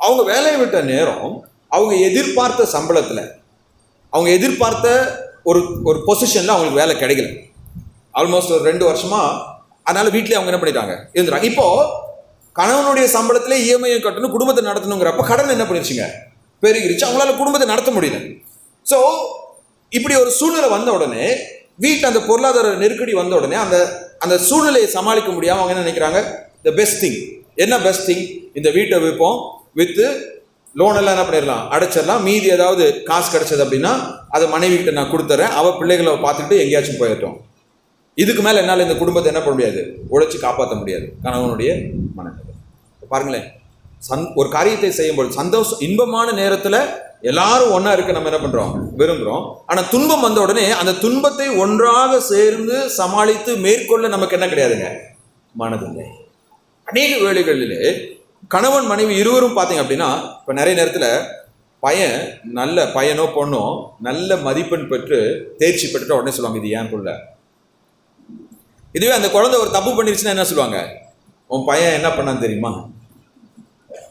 Speaker 1: அவங்க வேலையை விட்ட நேரம் அவங்க எதிர்பார்த்த சம்பளத்தில், அவங்க எதிர்பார்த்த ஒரு பொசிஷனில் அவங்களுக்கு வேலை கிடைக்கல. ஆல்மோஸ்ட் ஒரு 2 வருஷமாக. அதனால் வீட்டிலே அவங்க என்ன பண்ணிட்டாங்க, இருந்துறாங்க. இப்போது கணவனுடைய சம்பளத்திலே இஎம்ஐ கட்டணும், குடும்பத்தை நடத்தணுங்கிறப்ப கடன் என்ன பண்ணிடுச்சுங்க, பெருகிருச்சு. அவங்களால குடும்பத்தை நடத்த முடியல. ஸோ இப்படி ஒரு சூழ்நிலை வந்த உடனே, வீட்டில் அந்த பொருளாதார நெருக்கடி வந்த உடனே அந்த சூழ்நிலையை சமாளிக்க முடியாமல் அவங்க என்ன நினைக்கிறாங்க, த பெஸ்ட் திங் என்ன, பெஸ்ட் திங் இந்த வீட்டை விற்று லோனெல்லாம் என்ன பண்ணிடலாம், அடைச்சிடலாம். மீதி ஏதாவது காசு கிடைச்சது அப்படின்னா அதை மனைவி கிட்ட நான் கொடுத்துறேன், அவள் பிள்ளைகளை பார்த்துட்டு எங்கேயாச்சும் போயிட்டோம். இதுக்கு மேலே என்னால் இந்த குடும்பத்தை என்ன பண்ண முடியாது, உழைச்சி காப்பாற்ற முடியாது. கணவனுடைய மனநிலை பாருங்களேன். ஒரு காரியத்தை செய்யும்போது சந்தோஷம், இன்பமான நேரத்தில் எல்லாரும் ஒன்றா இருக்க நம்ம என்ன பண்ணுறோம், விரும்புகிறோம். ஆனால் துன்பம் வந்த உடனே அந்த துன்பத்தை ஒன்றாக சேர்ந்து சமாளித்து மேற்கொள்ள நமக்கு என்ன கிடையாதுங்க, மனதில்லை. அநேக வேளைகளிலே கணவன் மனைவி இருவரும் பார்த்தீங்க அப்படின்னா, இப்போ நிறைய நேரத்தில் பையன் நல்ல பையனோ பொண்ணோ நல்ல மதிப்பெண் பெற்று தேர்ச்சி பெற்றுட்டு உடனே சொல்லுவாங்க, இது ஏன் புள்ள. இதுவே அந்த குழந்தை ஒரு தப்பு பண்ணிருச்சுன்னா என்ன சொல்லுவாங்க, உன் பையன் என்ன பண்ணான்னு தெரியுமா.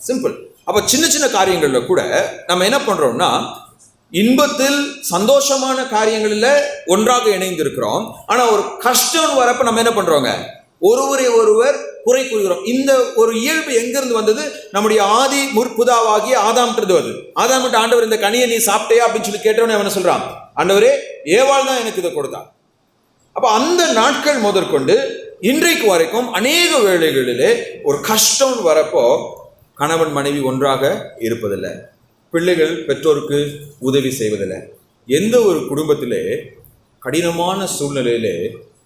Speaker 1: சிம்பிள். அப்போ சின்ன சின்ன காரியங்களில் கூட நம்ம என்ன பண்ணுறோம்னா, இன்பத்தில் சந்தோஷமான காரியங்களில் ஒன்றாக இணைந்து இருக்கிறோம். ஆனால் ஒரு கஷ்டம் வரப்போ நம்ம என்ன பண்ணுறோங்க, ஒருவரை ஒருவர் குறை கூறுகிறோம். இந்த ஒரு இயல்பு எங்கிருந்து வந்தது, நம்முடைய ஆதி முற்புதாவாகிய ஆதாம்கிட்ட வருது. ஆதாம்கிட்ட ஆண்டவர் இந்த கனியை நீ சாப்பிட்டையா அப்படின்னு சொல்லி கேட்டவனே அவனை சொல்றான், ஆண்டவரே ஏவாள் தான் எனக்கு இதை கொடுத்தான். அப்போ அந்த நாட்கள் முதற்கொண்டு இன்றைக்கு வரைக்கும் அநேக வேளைகளிலே ஒரு கஷ்டம் வரப்போ கணவன் மனைவி ஒன்றாக இருப்பதில்லை. பிள்ளைகள் பெற்றோருக்கு உதவி செய்வதில்லை. எந்த ஒரு குடும்பத்திலே கடினமான சூழ்நிலையிலே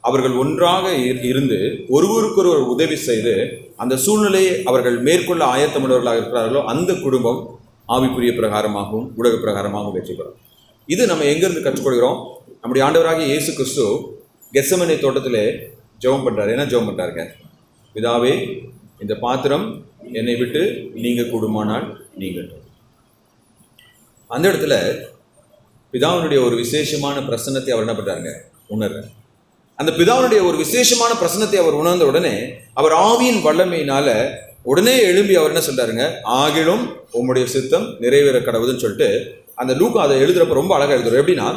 Speaker 1: அவர்கள் ஒன்றாக இருந்து ஒருவருக்கொருவர் உதவி செய்து அந்த சூழ்நிலையை அவர்கள் மேற்கொள்ள ஆயத்தமுள்ளவர்களாக இருக்கிறார்களோ அந்த குடும்பம் ஆவிக்குரிய பிரகாரமாகவும் உலக பிரகாரமாகவும் வெற்றி பெறும். இது நம்ம எங்கிருந்து கற்றுக்கொள்கிறோம்? நம்முடைய ஆண்டவராகிய இயேசு கிறிஸ்து கெத்செமனே தோட்டத்திலே ஜெபம் பண்றாரு. என்ன ஜெபம் பண்றாருங்க? பிதாவே, இந்த பாத்திரம் என்னை விட்டு நீங்க கூடுமானால் நீங்கட்டும். அந்த இடத்துல பிதாவினுடைய ஒரு விசேஷமான பிரசன்னத்தை அவர் என்ன பண்றாருங்க? உணர்றார். அந்த பிதாவினுடைய ஒரு விசேஷமான பிரசன்னத்தை அவர் உணர்ந்த உடனே அவர் ஆவியின் வல்லமையினால உடனே எழும்பி அவர் என்ன சொல்றாருங்க? ஆகிலும் உம்முடைய சித்தம் நிறைவேற கடவுதுன்னு சொல்லிட்டு அந்த லூக்கா அதை எழுதுறப்ப ரொம்ப அழகா எழுதுறாரு. எப்படின்னா,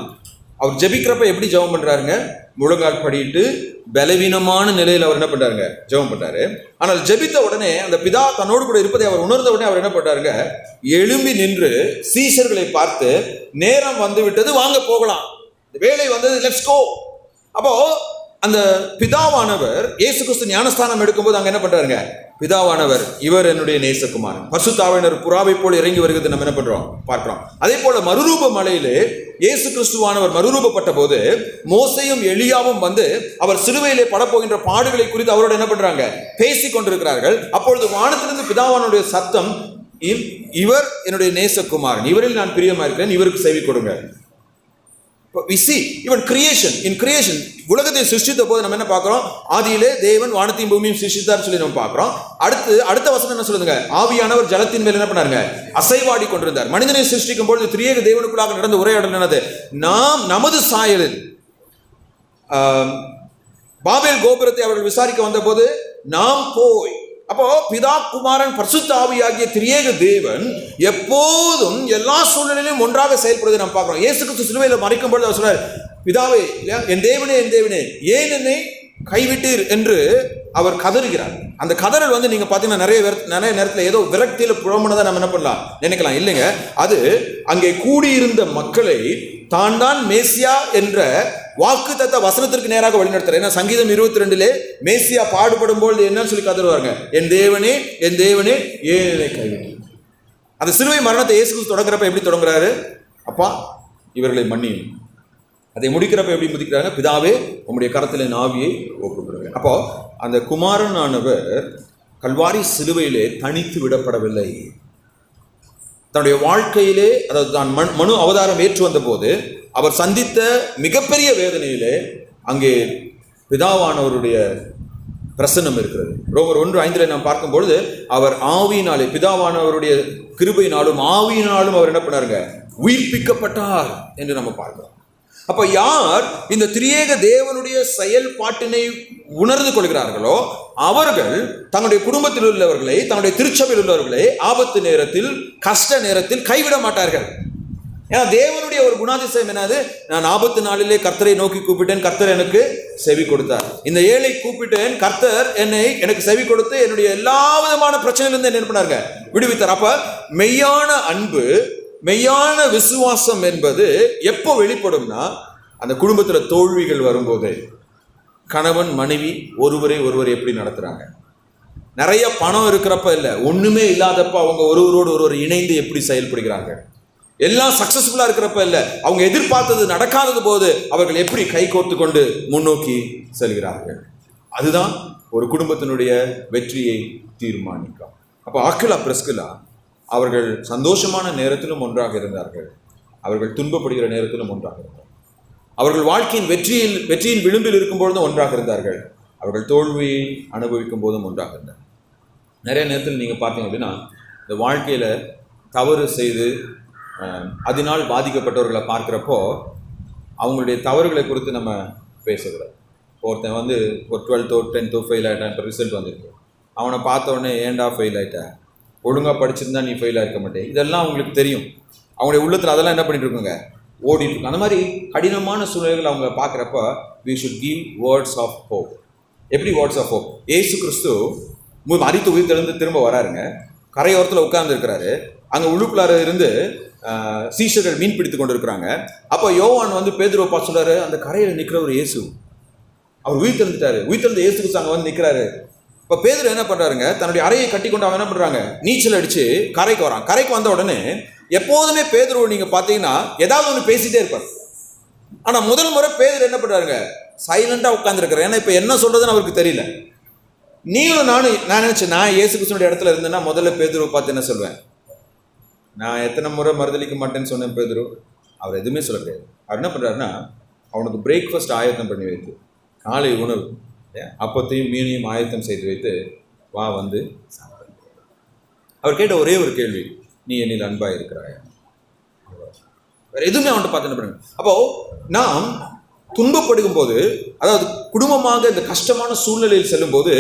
Speaker 1: அவர் ஜெபிக்கிறப்ப எப்படி ஜெபம் பண்றாருங்க? முழங்கால் படிட்டு பலவீனமான நிலையில் அவர் என்ன பண்றாருங்க? ஜெபம் பண்றாரு. ஆனால் ஜெபித்த உடனே அந்த பிதா தன்னோடு கூட இருப்பதை அவர் உணர்ந்த உடனே அவர் என்ன பண்றாருங்க? எழும்பி நின்று சீஷர்களை பார்த்து, நேரம் வந்து விட்டது, வாங்க போகலாம், வேலை வந்தது, லெட்ஸ் கோ. அப்போ அந்த பிதாவானவர் இயேசு கிறிஸ்து ஞானஸ்தானம் எடுக்கும்போது அங்க என்ன பண்றாருங்க? பிதாவானவர், இவர் என்னுடைய நேசகுமாரன், பரிசுத்த ஆவியானவர் புறாவை போல இறங்கி வருகிறது நம்ம என்ன பண்றோம்? பார்க்கிறோம். அதே போல மறுரூப மலையிலே இயேசு கிறிஸ்துவானவர் மறுரூபப்பட்ட போது மோசையும் எலியாவும் வந்து அவர் சிலுவையிலே படப்போகின்ற பாடுகளை குறித்து அவரோட என்ன பண்றாங்க? பேசிக் கொண்டிருக்கிறார்கள். அப்பொழுது வானத்திலிருந்து பிதாவானுடைய சத்தம், இவர் என்னுடைய நேசகுமாரன், இவரில் நான் பிரியமா இருக்கிறேன், இவருக்கு செவி கொடுங்க. We see even creation, in creation, உலகத்தை சிருஷ்டித்த போது நம்ம என்ன பார்க்கிறோம்? ஆதியிலே தேவன் வானத்தையும் பூமியும் சிருஷ்டித்தார் சொல்லி நம்ம பார்க்கிறோம். அடுத்த வசனம் என்ன சொல்லுதுங்க? ஆவியானவர் ஜலத்தின் மேல் என்ன பண்ணாருங்க? அசைவாடி கொண்டிருந்தார். மனிதனை சிருஷ்டிக்கும் பொழுது திரியேக தேவனுக்குள்ளாக நடந்த உரையாடல் என்னது? நாம் நமது சாயலில் பாபேல் கோபுரத்தை அவர்கள் விசாரிக்க வந்த போது நாம் போய், அப்போ பிதா குமாரன் பரிசுத்த ஆவியாகிய திரியேக தேவன் எப்போதும் எல்லா சூழ்நிலையிலும் ஒன்றாக செயல்படுவதை நாம் பார்க்கிறோம். இயேசு கிறிஸ்து சிலுவையில் மரிக்கும் பொழுது அவர் சொன்னார், பிதாவே, என் தேவனே, என் தேவனே, ஏன் என்னை கைவிட்டீர் என்று அவர் கதறுகிறார். அந்த கதறல் வந்து நீங்க பாத்தீங்கன்னா நிறைய நேரத்தில் ஏதோ விரக்தியில புலம்புனதை நம்ம என்ன பண்ணலாம் நினைக்கலாம். இல்லைங்க, அது அங்கே கூடியிருந்த மக்களை தான் மேசியா என்ற வாக்கு தத்த வசனத்திற்கு நேராக வழிநடத்துறார். ஏன்னா சங்கீதம் 22 மேசியா பாடுபடும் பொழுது என்னன்னு சொல்லி கதறுவாங்க, என் தேவனே, என் தேவனே, ஏன் என்னை கைவிட்டீர். அந்த சிலுவை மரணத்தை இயேசு கிறிஸ்து தொடங்குறப்ப எப்படி தொடங்குறாரு? அப்பா, இவர்களை மன்னியும். அதை முடிக்கிறப்ப எப்படி முடிக்கிறாங்க? பிதாவே, உம்முடைய கரத்தில் என் ஆவியை ஒப்புக்கொடுங்க. அப்போ அந்த குமாரனானவர் கல்வாரி சிலுவையிலே தனித்து விடப்படவில்லை. தன்னுடைய வாழ்க்கையிலே, அதாவது தான் மனு அவதாரம் ஏற்று வந்த போது அவர் சந்தித்த மிகப்பெரிய வேதனையிலே அங்கே பிதாவானவருடைய பிரசன்னம் இருக்கிறது. ரோமர் 1:5 நாம் பார்க்கும் பொழுது அவர் ஆவியினாலே, பிதாவானவருடைய கிருபையினாலும் ஆவியினாலும் அவர் என்ன பண்ணாருங்க? உயிர்ப்பிக்கப்பட்டார் என்று நம்ம பார்க்கிறோம். அப்ப யார் இந்த திரியேக தேவனுடைய செயல்பாட்டினை உணர்ந்து கொள்கிறார்களோ அவர்கள் தங்களுடைய குடும்பத்தில் உள்ளவர்களை, தங்களுடைய திருச்சபையில் உள்ளவர்களை ஆபத்து நேரத்தில், கஷ்ட நேரத்தில் கைவிட மாட்டார்கள். ஏன்னா தேவனுடைய ஒரு குணாதிசயம் என்னது? நான் ஆபத்து நாளிலே கர்த்தரை நோக்கி கூப்பிட்டேன், கர்த்தர் எனக்கு செவி கொடுத்தார். இந்த ஏழை கூப்பிட்டேன், கர்த்தர் எனக்கு செவி கொடுத்து என்னுடைய எல்லா விதமான பிரச்சனையிலிருந்து என்ன பண்ணாருங்க? விடுவித்தார். அப்ப மெய்யான அன்பு, மெய்யான விசுவாசம் என்பது எப்போ வெளிப்படும்னா, அந்த குடும்பத்தில் தோல்விகள் வரும்போது, கணவன் மனைவி ஒருவர் எப்படி நடத்துறாங்க, நிறைய பணம் இருக்கிறப்ப இல்லை, ஒண்ணுமே இல்லாதப்ப அவங்க ஒருவரோடு ஒருவர் இணைந்து எப்படி செயல்படுகிறாங்க, எல்லாம் சக்சஸ்ஃபுல்லா இருக்கிறப்ப இல்லை, அவங்க எதிர்பார்த்தது நடக்காதது போது அவர்கள் எப்படி கை கோர்த்து கொண்டு முன்னோக்கி செல்கிறார்கள். அதுதான் ஒரு குடும்பத்தினுடைய வெற்றியை தீர்மானிக்கும். அப்போ ஆக்கிலா பிரிஸ்கில்லா அவர்கள் சந்தோஷமான நேரத்திலும் ஒன்றாக இருந்தார்கள், அவர்கள் துன்பப்படுகிற நேரத்திலும் ஒன்றாக இருந்தார்கள், அவர்கள் வாழ்க்கையின் வெற்றியின் விளிம்பில் இருக்கும் பொழுதும் ஒன்றாக இருந்தார்கள், அவர்கள் தோல்வியை அனுபவிக்கும் போதும் ஒன்றாக இருந்தார்கள். நிறைய நேரத்தில் நீங்கள் பார்த்தீங்க அப்படின்னா, இந்த வாழ்க்கையில் தவறு செய்து அதனால் பாதிக்கப்பட்டவர்களை பார்க்குறப்போ அவங்களுடைய தவறுகளை குறித்து நம்ம பேசக்கூடாது. ஒருத்தன் வந்து ஒரு 12th 10th ஃபெயில் ஆகிட்டான், இப்போ ரிசல்ட் வந்துருக்கு, அவனை பார்த்த உடனே ஏன்டா ஃபெயில் ஆகிட்டேன், ஒழுங்காக படிச்சிருந்தா நீ ஃபெயில் ஆகிருக்க மாட்டேன், இதெல்லாம் அவங்களுக்கு தெரியும். அவங்களுடைய உள்ளத்தில் அதெல்லாம் என்ன பண்ணிட்டு இருக்குங்க, ஓடிட்டு இருக்கு. அந்த மாதிரி கடினமான சூழ்நிலைகள் அவங்க பார்க்குறப்ப we should give words of hope. எப்படி வேர்ட்ஸ் ஆஃப் ஹோப்? ஏசு கிறிஸ்து மரித்து உயிர்த்தெழுந்து திரும்ப வராருங்க, கரையோரத்தில் உட்கார்ந்து இருக்கிறாரு, அங்கே உள்ளுக்குள்ளார இருந்து சீஷர்கள் மீன் பிடித்து கொண்டு இருக்கிறாங்க. அப்போ யோவான் வந்து பேதுருவை பார்த்து சொல்றாரு, அந்த கரையில் நிற்கிறவர் இயேசு, அவர் உயிர்த்தெழுந்துட்டாரு, உயிர்த்தெழுந்த இயேசு கிறிஸ்து அங்கே வந்து நிற்கிறாரு. இப்போ பேதுரு என்ன பண்ணுறாருங்க, தன்னுடைய அறையை கட்டி கொண்டு அவன் என்ன பண்ணுறாங்க, நீச்சல் அடித்து கரைக்கு வரான். கரைக்கு வந்த உடனே எப்போதுமே பேதுரு நீங்க பாத்தீங்கன்னா ஏதாவது ஒன்று பேசிட்டே இருப்பார். ஆனா முதல் முறை பேதுரு என்ன பண்றாருங்க, சைலண்டா உட்கார்ந்துருக்கிறார். ஏன்னா இப்ப என்ன சொல்றதுன்னு அவருக்கு தெரியல. நீங்களும் நான் நினைச்சேன், நான் இயேசு கிறிஸ்துவோட இடத்துல இருந்தேன்னா முதல்ல பேதுருவை பார்த்து என்ன சொல்வேன், நான் எத்தனை முறை மறுதளிக்க மாட்டேன்னு சொன்னேன் பேதுரு. அவர் எதுவுமே சொல்ல கிடையாது. அவர் என்ன பண்றாருன்னா, அவனுக்கு பிரேக்ஃபாஸ்ட் ஆயத்தம் பண்ணி வைத்து, காலை உணவு அப்பத்தையும் மீனையும் ஆயத்தம் செய்து வைத்து, வா வந்து சாப்பிட. அவர் கேட்ட ஒரே ஒரு கேள்வி, நீ என்னில் அன்பா இருக்கிறாயா? வேற எதுவுமே அவன்கிட்ட பார்த்து என்ன பண்ணுங்க. அப்போ நாம் துன்பப்படுகும் போது, அதாவது குடும்பமாக இந்த கஷ்டமான சூழ்நிலையில் செல்லும் போது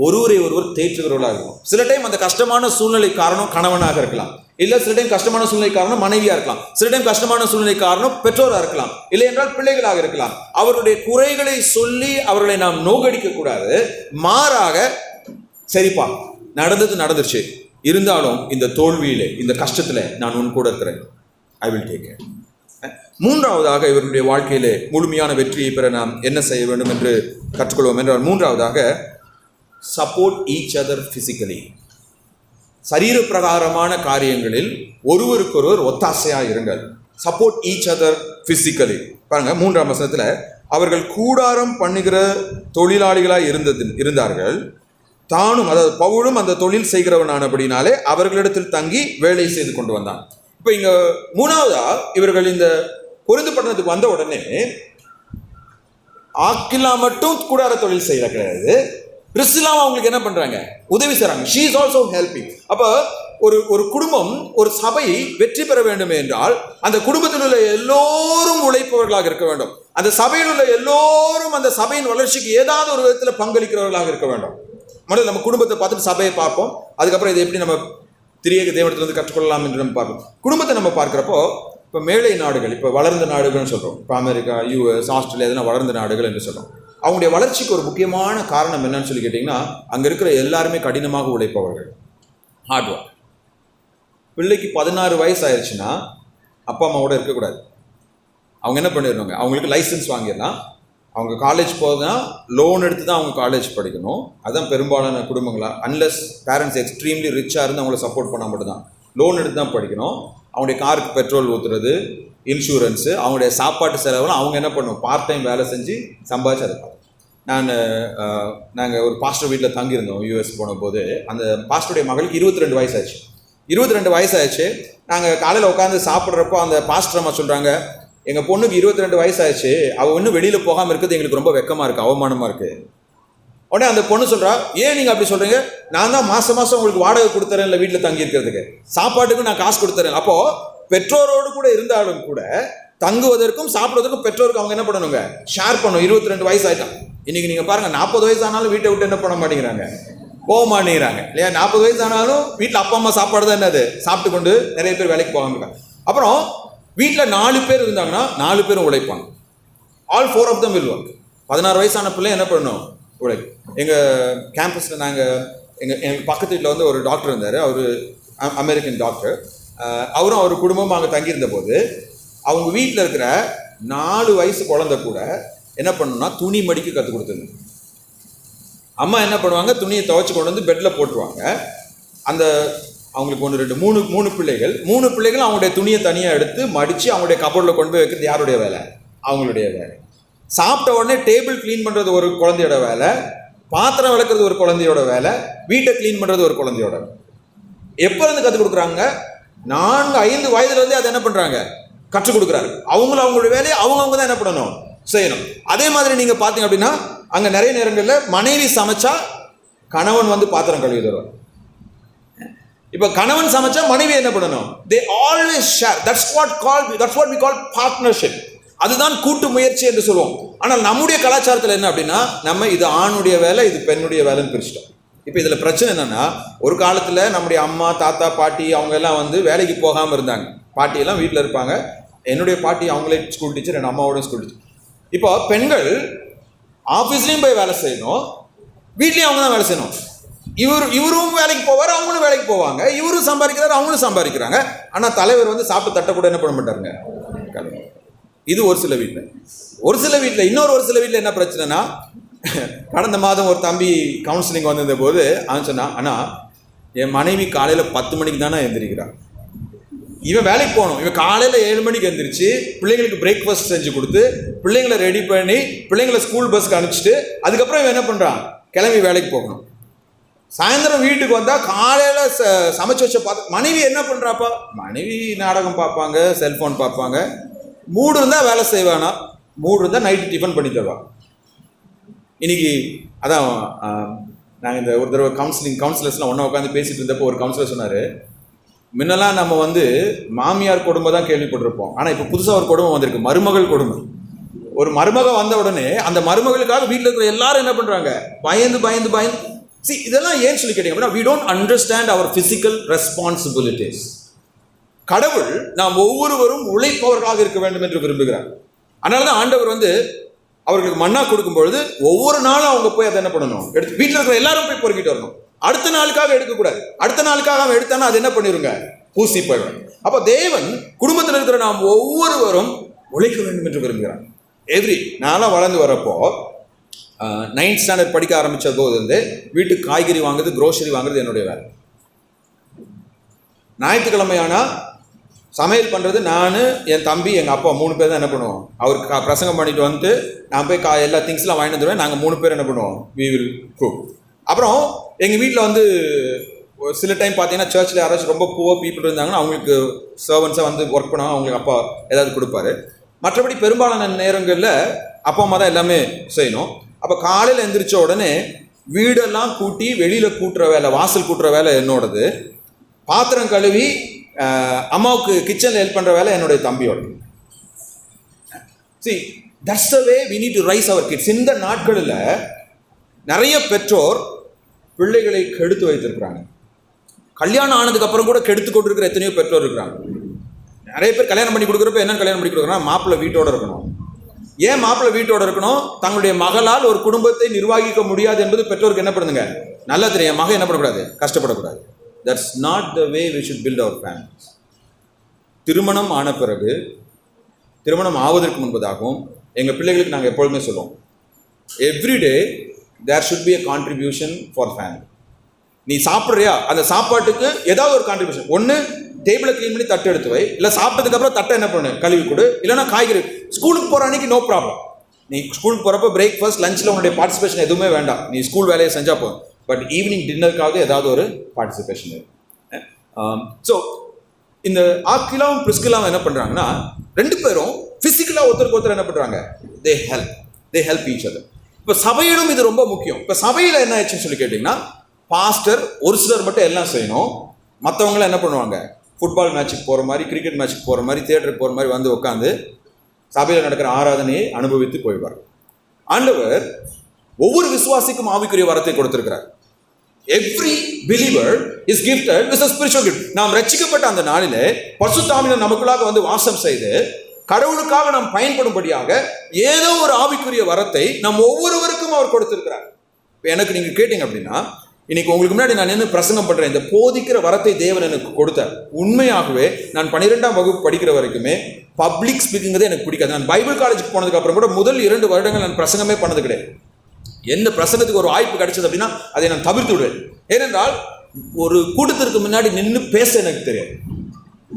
Speaker 1: ஒருவரை ஒருவர் தேற்றுகிறவர்களாக இருக்கும். சில டைம் அந்த கஷ்டமான சூழ்நிலை காரணம் கணவனாக இருக்கலாம், இல்ல சில டைம் கஷ்டமான சூழ்நிலை காரணம் மனைவியா இருக்கலாம், சில டைம் கஷ்டமான சூழ்நிலை காரணம் பெற்றோரா இருக்கலாம், இல்லை என்றால் பிள்ளைகளாக இருக்கலாம். அவருடைய குறைகளை சொல்லி அவர்களை நாம் நோக்கடிக்க கூடாது. மாறாக, சரிப்பா நடந்துருச்சு, இருந்தாலும் இந்த தோல்வியிலே இந்த கஷ்டத்துல நான் உன் கூட இருக்கிறேன், ஐ வில் டேக் கேர். மூன்றாவதாக இவருடைய வாழ்க்கையிலே முழுமையான வெற்றியை பெற நாம் என்ன செய்ய வேண்டும் என்று கற்றுக்கொள்வோம் என்றால், மூன்றாவதாக சப்போர்ட் ஈச் அதர் பிசிக்கலி. சரீர பிரகாரமான காரியங்களில் ஒருவருக்கொருவர் ஒத்தாசையாக இருங்கள். Support each other physically. பாருங்க 3ஆம் வசனத்துல, அவர்கள் கூடாரம் பண்ணுகிற தொழிலாளிகளாய் இருந்தார்கள். தானும், அதாவது பவுலும் அந்த தொழில் செய்கிறவனானபடினாலே அவர்களிடத்தில் தங்கி வேலை செய்து கொண்டு வந்தான். இப்ப இங்க மூணாவதா இவர்கள் இந்த கொரிந்து பட்டணத்துக்கு வந்த உடனே ஆக்கிலா மட்டும் கூடார தொழில் செய்யல கிடையாது, பிரிஸ்சிலாவும் அவங்களுக்கு என்ன பண்றாங்க, உதவி செய்றாங்க. she is also helping. அப்ப ஒரு குடும்பம், ஒரு சபை வெற்றி பெற வேண்டும் என்றால் அந்த குடும்பத்தில் உள்ள எல்லோரும் உழைப்பவர்களாக இருக்க வேண்டும். அந்த சபையில் உள்ள எல்லோரும் அந்த சபையின் வளர்ச்சிக்கு ஏதாவது ஒரு விதத்தில் பங்களிக்கிறவர்களாக இருக்க வேண்டும். முதல்ல நம்ம குடும்பத்தை பார்த்துட்டு சபையை பார்ப்போம், அதுக்கப்புறம் இதை எப்படி நம்ம திரியேக தேவனத்திலிருந்து கற்றுக்கொள்ளலாம் என்று நம்ம பார்ப்போம். குடும்பத்தை நம்ம பார்க்கிறப்போ, இப்போ மேலை நாடுகள், இப்போ வளர்ந்த நாடுகள்னு சொல்கிறோம், இப்போ அமெரிக்கா, யூஎஸ், ஆஸ்திரேலியா, இதெல்லாம் வளர்ந்த நாடுகள் என்று சொல்கிறோம். அவங்களுடைய வளர்ச்சிக்கு ஒரு முக்கியமான காரணம் என்னன்னு சொல்லி கேட்டிங்கன்னா, அங்கே இருக்கிற எல்லாருமே கடினமாக உழைப்பவர்கள், ஹார்ட் ஒர்க். பிள்ளைக்கு 16 வயசு ஆயிடுச்சுன்னா அப்பா அம்மாவோட இருக்கக்கூடாது. அவங்க என்ன பண்ணிடுவாங்க, அவங்களுக்கு லைசன்ஸ் வாங்கிடலாம். அவங்க காலேஜ் போகுதுன்னா லோன் எடுத்து தான் அவங்க காலேஜ் படிக்கணும். அதுதான் பெரும்பாலான குடும்பங்களா, அன்லெஸ் பேரண்ட்ஸ் எக்ஸ்ட்ரீம்லி ரிச்சாக இருந்து அவங்கள சப்போர்ட் பண்ணால் மட்டும்தான் லோன் எடுத்து தான் படிக்கணும். அவங்களுடைய காருக்கு பெட்ரோல் ஊற்றுறது, இன்சூரன்ஸு, அவங்களுடைய சாப்பாட்டு செலவுலாம் அவங்க என்ன பண்ணுவோம், பார்ட் டைம் வேலை செஞ்சு சம்பாதிச்சு அதை பார்த்து. நாங்கள் ஒரு பாஸ்டர் வீட்டில் தங்கியிருந்தோம் யூஎஸ் போன போது. அந்த பாஸ்டருடைய மகளுக்கு 22 வயசு ஆச்சு. 22 வயசு ஆச்சு. நாங்கள் காலையில் உட்காந்து சாப்பிட்றப்போ அந்த பாஸ்டர் அம்மா சொல்கிறாங்க, எங்கள் பொண்ணுக்கு 22 வயசு ஆச்சு, அவள் இன்னும் வெளியில் போகாமல் இருக்கிறது எங்களுக்கு ரொம்ப வெக்கமாக இருக்குது, அவமானமாக இருக்குது. உடனே அந்த பொண்ணு சொல்கிறா, ஏன் நீங்கள் அப்படி சொல்கிறீங்க, நான் தான் மாதம் உங்களுக்கு வாடகை கொடுத்துறேன், இல்லை வீட்டில் தங்கி இருக்கிறதுக்கு, சாப்பாட்டுக்கு நான் காசு கொடுத்துறேன். அப்போது பெற்றோரோடு கூட இருந்தாலும் கூட தங்குவதற்கும் சாப்பிடுவதற்கும் பெற்றோருக்கு அவங்க என்ன பண்ணணுங்க, ஷேர் பண்ணணும். 22 வயசு ஆகிட்டான். இன்றைக்கி நீங்கள் பாருங்கள், 40 வயசு ஆனாலும் வீட்டை விட்டு என்ன பண்ண மாட்டேங்கிறாங்க, போக மாட்டேங்கிறாங்க இல்லையா. 40 வயசு ஆனாலும் வீட்டில் அப்பா அம்மா சாப்பாடு தான் என்னது சாப்பிட்டு கொண்டு நிறைய பேர் வேலைக்கு போகாமல் இருக்காங்க. அப்புறம் வீட்டில் 4 பேர் இருந்தாங்கன்னா 4 பேரும் உழைப்பாங்க. All 4 of them will work. 16 வயசான பிள்ளை என்ன பண்ணணும், உழைப்பு. எங்கள் கேம்பஸில் எங்கள் பக்கத்து வீட்டில் வந்து ஒரு டாக்டர் இருந்தார். அவர் அமெரிக்கன் டாக்டர். அவரும் அவர் குடும்பமும் அங்கே தங்கியிருந்த போது அவங்க வீட்டில் இருக்கிற 4 வயசு குழந்தை கூட என்ன பண்ணணும்னா துணி மடிக்க கற்றுக் கொடுத்துருங்க. அம்மா என்ன பண்ணுவாங்க, துணியை துவைச்சி கொண்டு வந்து பெட்டில் போட்டுருவாங்க. அந்த அவங்களுக்கு 1 2 3 பிள்ளைகள், 3 பிள்ளைகள் அவங்களுடைய துணியை தனியாக எடுத்து மடித்து அவங்களுடைய கபோர்டில் கொண்டு போய் வைக்கிறது யாருடைய வேலை, அவங்களுடைய வேலை. சாப்பிட்ட உடனே டேபிள் க்ளீன் பண்ணுறது ஒரு குழந்தையோட வேலை, பாத்திரம் விளக்குறது ஒரு குழந்தையோட வேலை, வீட்டை க்ளீன் பண்ணுறது ஒரு குழந்தையோட வேலை. எப்போ இருந்து கற்றுக் கொடுக்குறாங்க, 4-5 வயதுலேருந்தே அதை என்ன பண்ணுறாங்க, கற்றுக் கொடுக்குறாரு. அவங்களுடைய வேலையை அவங்க தான் என்ன பண்ணணும், செய்யணும். அதே மாதிரி நீங்கள் பார்த்தீங்க அப்படின்னா அங்கே நிறைய நேரங்களில் மனைவி சமைச்சா கணவன் வந்து பாத்திரம் கழுவி தருவார். இப்போ கணவன் சமைச்சா மனைவி என்ன பண்ணணும், they always share. that's what we call partnership. அதுதான் கூட்டு முயற்சி என்று சொல்லுவோம். ஆனால் நம்முடைய கலாச்சாரத்தில் என்ன அப்படின்னா, நம்ம இது ஆணுடைய வேலை, இது பெண்ணுடைய வேலைன்னு பிரிச்சிட்டோம். இப்போ இதில் பிரச்சனை என்னன்னா, ஒரு காலத்தில் நம்முடைய அம்மா தாத்தா பாட்டி அவங்க எல்லாம் வந்து வேலைக்கு போகாமல் இருந்தாங்க. பாட்டியெல்லாம் வீட்டில் இருப்பாங்க. என்னுடைய பாட்டி அவங்களே ஸ்கூல் டீச்சர், என் அம்மாவோட ஸ்கூல் டீச்சர். இப்போ பெண்கள் ஆஃபீஸ்லேயும் போய் வேலை செய்யணும், வீட்லேயும் அவங்க தான் வேலை செய்யணும். இவரும் வேலைக்கு போவார், அவங்களும் வேலைக்கு போவாங்க. இவரும் சம்பாதிக்கிறாரு, அவங்களும் சம்பாதிக்கிறாங்க. ஆனால் தலைவர் வந்து சாப்பிட்டு தட்ட கூட என்ன பண்ண மாட்டாருங்க. இது ஒரு சில வீட்டில். ஒரு சில வீட்டில் என்ன பிரச்சனைனா, கடந்த மாதம் ஒரு தம்பி கவுன்சிலிங் வந்திருந்த போது அவன் சொன்னான், ஆனால் என் மனைவி காலையில் 10 மணிக்கு தானே எழுந்திரிக்கிறான். இவன் வேலைக்கு போகணும். இவன் காலையில் 7 மணிக்கு எழுந்திரிச்சு பிள்ளைங்களுக்கு பிரேக்ஃபாஸ்ட் செஞ்சு கொடுத்து பிள்ளைங்களை ரெடி பண்ணி பிள்ளைங்களை ஸ்கூல் பஸ்க்கு அனுப்பிச்சிட்டு அதுக்கப்புறம் இவன் என்ன பண்ணுறான், கிளம்பி வேலைக்கு போகணும். சாயந்தரம் வீட்டுக்கு வந்தால் காலையில் சமைச்சு வச்ச பார்த்து மனைவி என்ன பண்ணுறாப்பா, மனைவி நாடகம் பார்ப்பாங்க, செல்ஃபோன் பார்ப்பாங்க. மூடு இருந்தால் வேலை செய்வானா, மூடு இருந்தால் நைட்டு டிஃபன் பண்ணி தருவான். இன்னைக்கு அதான் நாங்கள் இந்த ஒரு தடவை கவுன்சிலர்ஸ்லாம் ஒன்றா உட்காந்து பேசிட்டு இருந்தப்போ ஒரு கவுன்சிலர் சொன்னார், முன்னெல்லாம் நம்ம மாமியார் கொடுமை தான் கேள்விப்பட்டிருப்போம், ஆனால் இப்போ புதுசாக ஒரு கொடுமை வந்திருக்கு, மருமகள் கொடுமை. ஒரு மருமக வந்த உடனே அந்த மருமகளுக்காக வீட்டில் இருக்கிற எல்லாரும் என்ன பண்ணுறாங்க, பயந்து இதெல்லாம் ஏன் சொல்லி கேட்டீங்க அப்படின்னா, we don't understand our physical responsibilities. கடவுள் நாம் ஒவ்வொருவரும் உழைப்பவர்களாக இருக்க வேண்டும் என்று விரும்புகிறார். அதனால தான் ஆண்டவர் அவர்களுக்கு மன்னா கொடுக்கும் பொழுது ஒவ்வொரு நாளும் அவங்க போய் அதை என்ன பண்ணணும், எடுத்து வீட்டில் இருக்கிற எல்லாரும் போய் பொறுக்கிட்டு வரணும். அடுத்த நாளுக்காக எடுக்கக்கூடாது. அடுத்த நாளுக்காக அவன் எடுத்தானா அது என்ன பண்ணிருங்க, பூசி போயிடும். அப்போ தேவன் குடும்பத்தில் இருக்கிற நாம் ஒவ்வொருவரும் உழைக்க வேண்டும் என்று விரும்புகிறான். நான்லாம் வளர்ந்து வரப்போ 9th ஸ்டாண்டர்ட் படிக்க ஆரம்பித்த போது வீட்டுக்கு காய்கறி வாங்குறது, க்ரோசரி வாங்குறது என்னுடைய வேலை. ஞாயிற்றுக்கிழமையானா சமையல் பண்ணுறது நான், என் தம்பி, எங்கள் அப்பா 3 பேர் தான் என்ன பண்ணுவோம். அவருக்கு பிரசங்கம் பண்ணிட்டு வந்துட்டு நான் போய் எல்லா திங்ஸ்லாம் வாங்கிட்டு வந்துடுவேன். நாங்கள் 3 பேர் என்ன பண்ணுவோம், we will cook. அப்புறம் எங்கள் வீட்டில் சில டைம் பார்த்தீங்கன்னா சர்ச்சில் யாராச்சும் ரொம்ப புவர் பீப்புள் இருந்தாங்கன்னா அவங்களுக்கு சர்வன்ஸாக ஒர்க் பண்ணாங்க, அவங்களுக்கு அப்பா ஏதாவது கொடுப்பாரு. மற்றபடி பெரும்பாலான நேரங்களில் அப்பா அம்மா தான் எல்லாமே செய்யணும். அப்போ காலையில் எழுந்திரிச்ச உடனே வீடெல்லாம் கூட்டி வெளியில் கூட்டுற வேலை, வாசல் கூட்டுற வேலை என்னோடது. பாத்திரம் கழுவி அம்மாவுக்கு கிச்சனில் ஹெல்ப் பண்ணுற வேலை என்னுடைய தம்பியோட. See, that's the way we need to raise our kids. இந்த நாட்களில் நிறைய பெற்றோர் பிள்ளைகளை கெடுத்து வைத்திருக்கிறாங்க. கல்யாணம் ஆனதுக்கு அப்புறம் கூட கெடுத்து கொண்டு இருக்கிற எத்தனையோ பெற்றோர் இருக்கிறாங்க. நிறைய பேர் கல்யாணம் பண்ணி கொடுக்குறப்ப என்ன கல்யாணம் பண்ணி கொடுக்குறாங்கன்னா, மாப்பிள்ளை வீட்டோட இருக்கணும். ஏன் மாப்பிள்ளை வீட்டோட இருக்கணும், தங்களுடைய மகளால் ஒரு குடும்பத்தை நிர்வகிக்க முடியாது என்பது பெற்றோருக்கு என்ன பண்ணுங்க, நல்லா தெரியும். மகன் என்ன பண்ணக்கூடாது, கஷ்டப்படக்கூடாது. That's not the way we should build our families. திருமணம் ஆன பிறகு, திருமணம் ஆவதற்கு முன்பதாகவும் எங்கள் பிள்ளைகளுக்கு நாங்கள் எப்பொழுதுமே சொல்லுவோம், everyday there should be a contribution for family. நீ சாப்பிட்றியா, அந்த சாப்பாட்டுக்கு ஏதாவது ஒரு கான்ட்ரிபியூஷன். ஒன்று டேபிளை க்ளீன் பண்ணி தட்டு எடுத்து வை, இல்லை சாப்பிட்டதுக்கப்புறம் தட்டை என்ன பண்ணு, கழுவி கொடு. இல்லைனா காய்கறி, ஸ்கூலுக்கு போகிற அன்னைக்கு நோ ப்ராப்ளம். நீ ஸ்கூலுக்கு போகிறப்ப பிரேக்ஃபாஸ்ட் லஞ்சில் உன்னுடைய பார்ட்டிசிபேஷன் எதுவுமே வேண்டாம், நீ ஸ்கூல் வேலையை செஞ்சால் போதும். பட் ஈவினிங் டின்னருக்காவது ஏதாவது ஒரு பார்ட்டிசிபேஷன் இருக்கு. ஸோ இந்த ஆக்கிலாவும் பிரிஸ்கிலாவும் என்ன பண்ணுறாங்கன்னா, 2 பேரும் ஃபிசிக்கலாக ஒருத்தருக்கு என்ன பண்ணுறாங்க, தே ஹெல்ப் ஈச் அதர். இப்போ சபையிலும் இது ரொம்ப முக்கியம். இப்போ சபையில் என்ன ஆச்சுன்னு சொல்லி கேட்டிங்கன்னா, பாஸ்டர் ஒரு சிலர் மட்டும் எல்லாம் செய்யணும், மற்றவங்களாம் என்ன பண்ணுவாங்க, ஃபுட்பால் மேட்சுக்கு போகிற மாதிரி, கிரிக்கெட் மேட்சுக்கு போகிற மாதிரி, தியேட்டருக்கு போகிற மாதிரி உட்காந்து சபையில் நடக்கிற ஆராதனையை அனுபவித்து போய்வார். ஆண்டவர் ஒவ்வொரு விசுவாசிக்கும் ஆவிக்குரிய வரத்தை கொடுத்திருக்கிறார். Every believer is gifted with a spiritual gift. நாம் ரட்சிக்கப்பட்ட அந்த நாளிலே பரிசுத்த ஆவியானவர் நமக்குள்ளாக வாசம் செய்து கடவுளுக்காக நாம் பயன்படும்படியாக ஏதோ ஒரு ஆவிக்குரிய வரத்தை நம் ஒவ்வொருவருக்கும் அவர் கொடுத்திருக்கிறார். இப்போ எனக்கு நீங்கள் கேட்டீங்க அப்படின்னா, இன்னைக்கு உங்களுக்கு முன்னாடி நான் என்ன பிரசங்கம் பண்ணுறேன், இந்த போதிக்கிற வரத்தை தேவன் எனக்கு கொடுத்தார். உண்மையாகவே நான் 12ஆம் வகுப்பு படிக்கிற வரைக்குமே பப்ளிக் ஸ்பீக்கிங்கிறதே எனக்கு பிடிக்காது. நான் பைபிள் காலேஜுக்கு போனதுக்கு அப்புறம் கூட முதல் 2 வருடங்கள் நான் பிரசங்கமே பண்ணது கிடையாது. எந்த பிரசங்கத்துக்கு ஒரு வாய்ப்பு கிடைச்சது அப்படின்னா அதை நான் தவிர்த்து விடுவேன். ஏனென்றால் ஒரு கூட்டத்திற்கு முன்னாடி நின்று பேச எனக்கு தெரியாது.